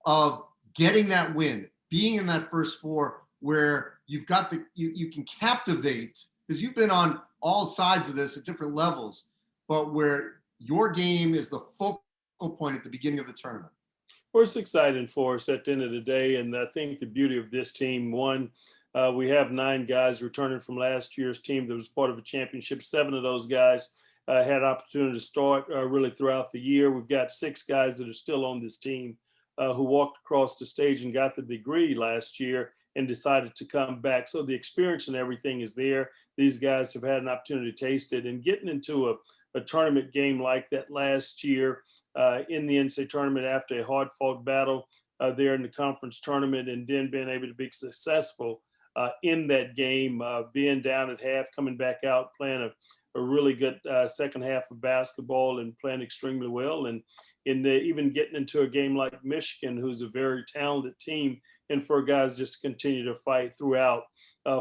of getting that win, being in that first 4 where you've got you can captivate, because you've been on all sides of this at different levels, but where your game is the focal point at the beginning of the tournament? Well, it's exciting for us at the end of the day. And I think the beauty of this team, one, we have 9 guys returning from last year's team that was part of a championship. 7 of those guys had opportunity to start really throughout the year. We've got 6 guys that are still on this team who walked across the stage and got the degree last year and decided to come back. So the experience and everything is there. These guys have had an opportunity to taste it, and getting into a tournament game like that last year in the NCAA tournament after a hard-fought battle there in the conference tournament, and then being able to be successful in that game, being down at half, coming back out, playing a really good second half of basketball and playing extremely well. And even getting into a game like Michigan, who's a very talented team, and for guys just to continue to fight throughout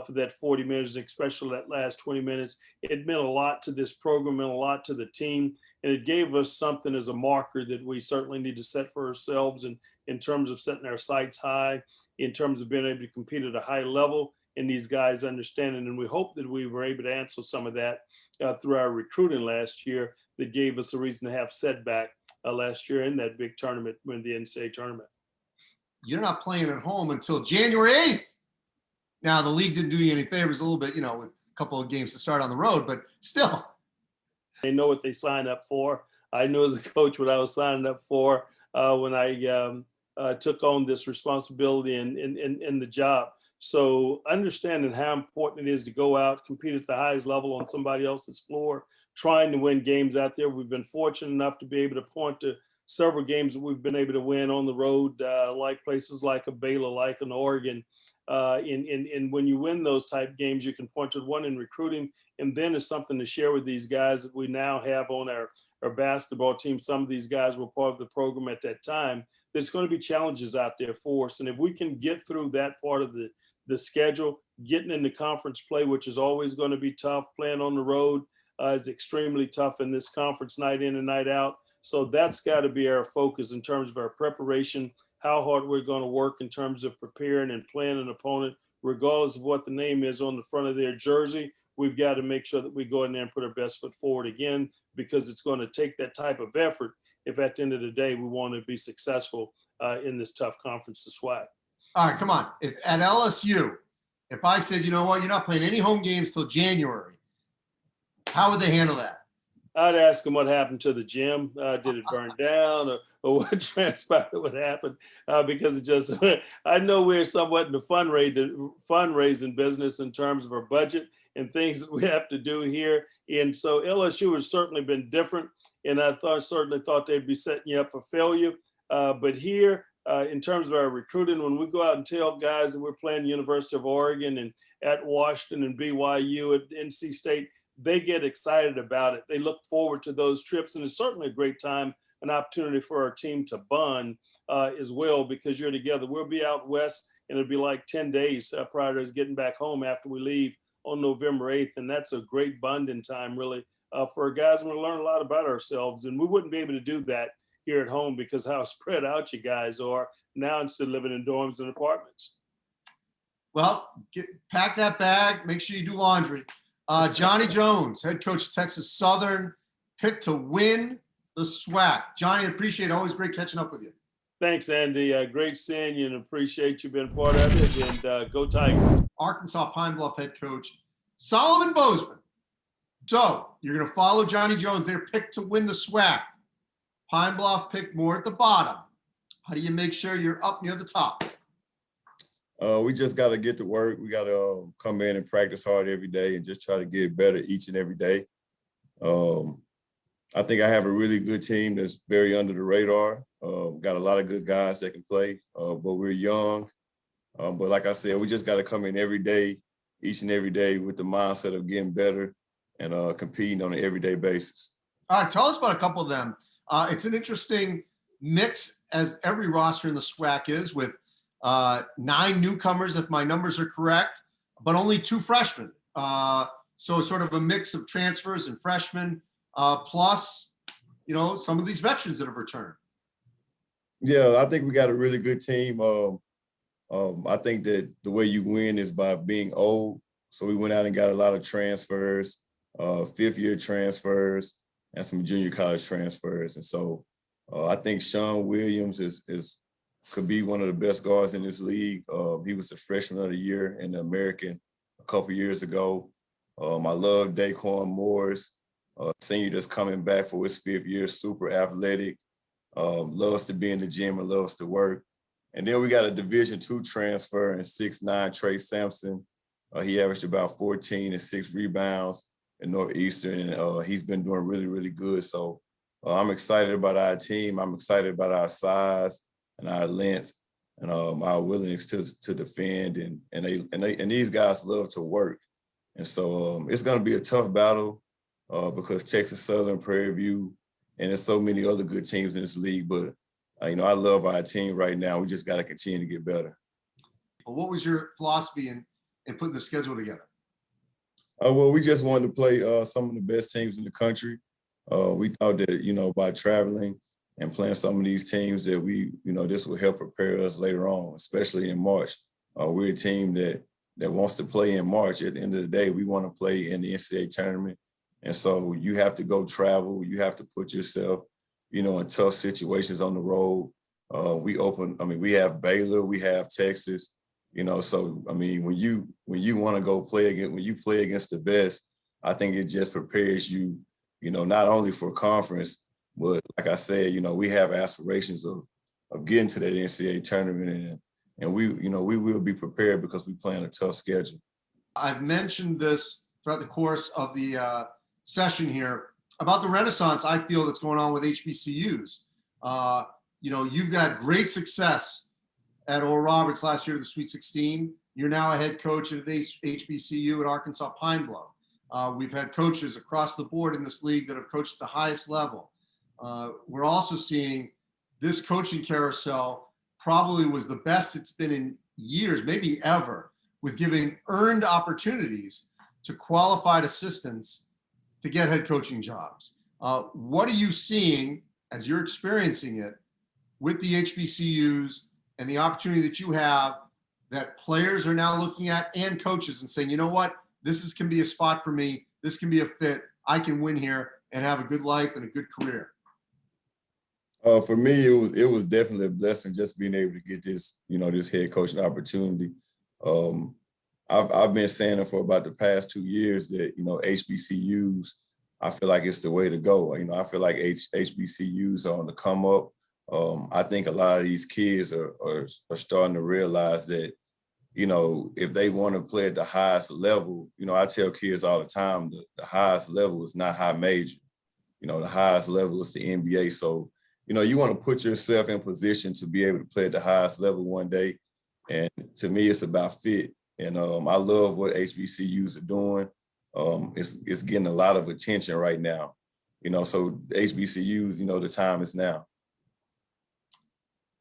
for that 40 minutes, especially that last 20 minutes, it meant a lot to this program, meant a lot to the team. And it gave us something as a marker that we certainly need to set for ourselves, and in terms of setting our sights high, in terms of being able to compete at a high level, and these guys understanding. And we hope that we were able to answer some of that through our recruiting last year that gave us a reason to have setback last year in that big tournament, when the NCAA tournament. You're not playing at home until January 8th. Now, the league didn't do you any favors a little bit, with a couple of games to start on the road, but still. They know what they signed up for. I knew as a coach what I was signing up for when I took on this responsibility and the job. So understanding how important it is to go out, compete at the highest level on somebody else's floor, trying to win games out there. We've been fortunate enough to be able to point to several games that we've been able to win on the road, like places like a Baylor, like an Oregon. And when you win those type games, you can point to one in recruiting, and then it's something to share with these guys that we now have on our basketball team. Some of these guys were part of the program at that time. There's going to be challenges out there for us. And if we can get through that part of the schedule, getting into conference play, which is always going to be tough, playing on the road is extremely tough in this conference night in and night out. So that's got to be our focus in terms of our preparation, how hard we're going to work in terms of preparing and playing an opponent, regardless of what the name is on the front of their jersey. We've got to make sure that we go in there and put our best foot forward again, because it's going to take that type of effort if at the end of the day we want to be successful in this tough conference to SWAC. All right, come on. If at LSU, if I said, you know what, you're not playing any home games till January, how would they handle that? I'd ask them what happened to the gym. Did it burn down, or what transpired, what happened? Because it just, I know we're somewhat in the fundraising business in terms of our budget and things that we have to do here. And so LSU has certainly been different, and I certainly thought they'd be setting you up for failure. But here, in terms of our recruiting, when we go out and tell guys that we're playing University of Oregon and at Washington and BYU, at NC State, they get excited about it. They look forward to those trips, and it's certainly a great time an opportunity for our team to bond as well, because you're together. We'll be out west, and it'll be like 10 days prior to us getting back home after we leave on November 8th. And that's a great bonding time, really, for our guys. We're going to learn a lot about ourselves. And we wouldn't be able to do that here at home because how spread out you guys are now instead of living in dorms and apartments. Well, pack that bag. Make sure you do laundry. Johnny Jones, head coach, Texas Southern, picked to win the SWAC. Johnny, appreciate it. Always great catching up with you. Thanks, Andy. Great seeing you and appreciate you being part of it. And go Tigers. Arkansas Pine Bluff head coach, Solomon Bozeman. So you're going to follow Johnny Jones. They're picked to win the SWAC. Pine Bluff picked more at the bottom. How do you make sure you're up near the top? We just got to get to work. We got to come in and practice hard every day and just try to get better each and every day. I think I have a really good team that's very under the radar. Got a lot of good guys that can play, but we're young. But like I said, we just got to come in every day, each and every day with the mindset of getting better and competing on an everyday basis. All right, tell us about a couple of them. It's an interesting mix, as every roster in the SWAC is, with 9 newcomers, if my numbers are correct, but only 2 freshmen. So sort of a mix of transfers and freshmen, plus, some of these veterans that have returned. Yeah, I think we got a really good team. I think that the way you win is by being old. So we went out and got a lot of transfers, 5th-year transfers, and some junior college transfers. And so I think Sean Williams could be one of the best guards in this league. He was the freshman of the year in the American a couple years ago. I love Daquan Morris, senior that's coming back for his 5th year, super athletic, loves to be in the gym and loves to work. And then we got a Division II transfer in 6'9", Trey Sampson. He averaged about 14 and 6 rebounds in Northeastern, and he's been doing really, really good. So I'm excited about our team. I'm excited about our size and our length and our willingness to defend. And these guys love to work. And so it's going to be a tough battle because Texas Southern, Prairie View, and there's so many other good teams in this league. But, I love our team right now. We just got to continue to get better. What was your philosophy in putting the schedule together? Well, we just wanted to play some of the best teams in the country. We thought that, by traveling and playing some of these teams that this will help prepare us later on, especially in March. We're a team that wants to play in March. At the end of the day, we want to play in the NCAA tournament. And so you have to go travel. You have to put yourself, in tough situations on the road. We have Baylor, we have Texas, so, when you want to go when you play against the best, I think it just prepares you, not only for conference, but like I said, we have aspirations of getting to that NCAA tournament, and we will be prepared because we play on a tough schedule. I've mentioned this throughout the course of the session here about the renaissance I feel that's going on with HBCUs. You've got great success at Oral Roberts last year to the Sweet 16. You're now a head coach at HBCU at Arkansas Pine Bluff. We've had coaches across the board in this league that have coached at the highest level. We're also seeing this coaching carousel probably was the best it's been in years, maybe ever, with giving earned opportunities to qualified assistants to get head coaching jobs. What are you seeing as you're experiencing it with the HBCUs and the opportunity that you have that players are now looking at and coaches and saying, you know what, can be a spot for me. This can be a fit. I can win here and have a good life and a good career. For me, it was definitely a blessing just being able to get this, this head coaching opportunity. I've been saying it for about the past 2 years that, HBCUs, I feel like it's the way to go. I feel like HBCUs are on the come up. I think a lot of these kids are starting to realize that, if they want to play at the highest level, I tell kids all the time, the highest level is not high major. The highest level is the NBA. So, you want to put yourself in position to be able to play at the highest level one day. And to me, it's about fit. And I love what HBCUs are doing. It's getting a lot of attention right now. So HBCUs, the time is now.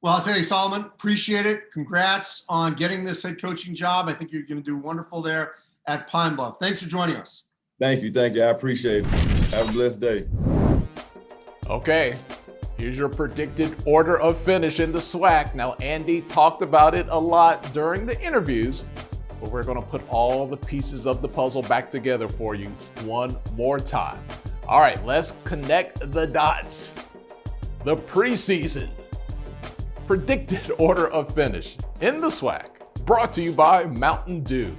Well, I'll tell you, Solomon, appreciate it. Congrats on getting this head coaching job. I think you're going to do wonderful there at Pine Bluff. Thanks for joining us. Thank you. I appreciate it. Have a blessed day. Okay, here's your predicted order of finish in the SWAC. Now, Andy talked about it a lot during the interviews, but we're going to put all the pieces of the puzzle back together for you one more time. All right, let's connect the dots. The preseason predicted order of finish in the SWAC, brought to you by Mountain Dew.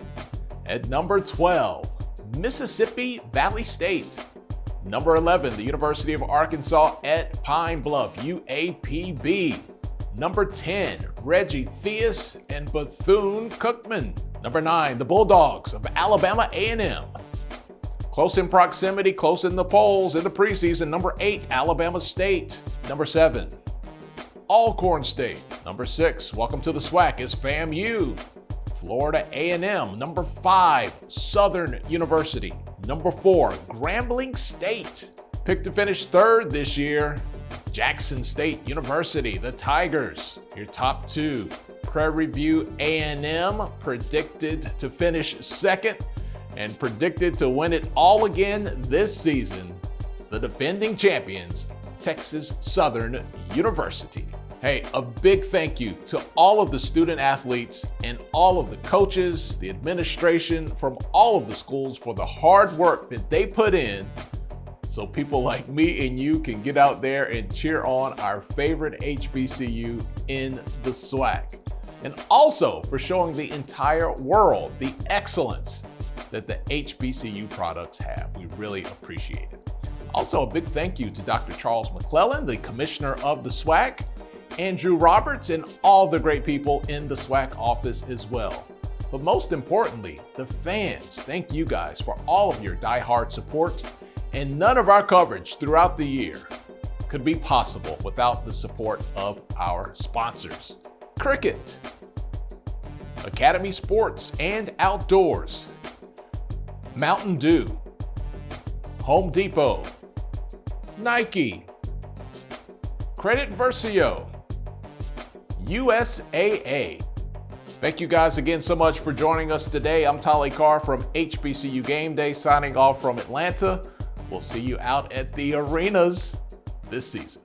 At number 12, Mississippi Valley State. Number 11, the University of Arkansas at Pine Bluff, UAPB. Number 10, Reggie Theus and Bethune-Cookman. Number 9, the Bulldogs of Alabama A&M. Close in proximity, close in the polls in the preseason. Number 8, Alabama State. Number 7, Alcorn State. Number 6, welcome to the SWAC, is FAMU. Florida A&M. Number 5, Southern University. Number 4, Grambling State. Picked to finish 3rd this year, Jackson State University, the Tigers. Your top 2, Prairie View A&M, predicted to finish 2nd and predicted to win it all again this season, the defending champions, Texas Southern University. Hey, a big thank you to all of the student athletes and all of the coaches, the administration from all of the schools for the hard work that they put in so people like me and you can get out there and cheer on our favorite HBCU in the SWAC. And also for showing the entire world the excellence that the HBCU products have. We really appreciate it. Also, a big thank you to Dr. Charles McClellan, the commissioner of the SWAC, Andrew Roberts, and all the great people in the SWAC office as well. But most importantly, the fans. Thank you guys for all of your diehard support, and none of our coverage throughout the year could be possible without the support of our sponsors. Cricket, Academy Sports and Outdoors, Mountain Dew, Home Depot, Nike, Credit Versio, USAA. Thank you guys again so much for joining us today. I'm Tolly Carr from HBCU Game Day, signing off from Atlanta. We'll see you out at the arenas this season.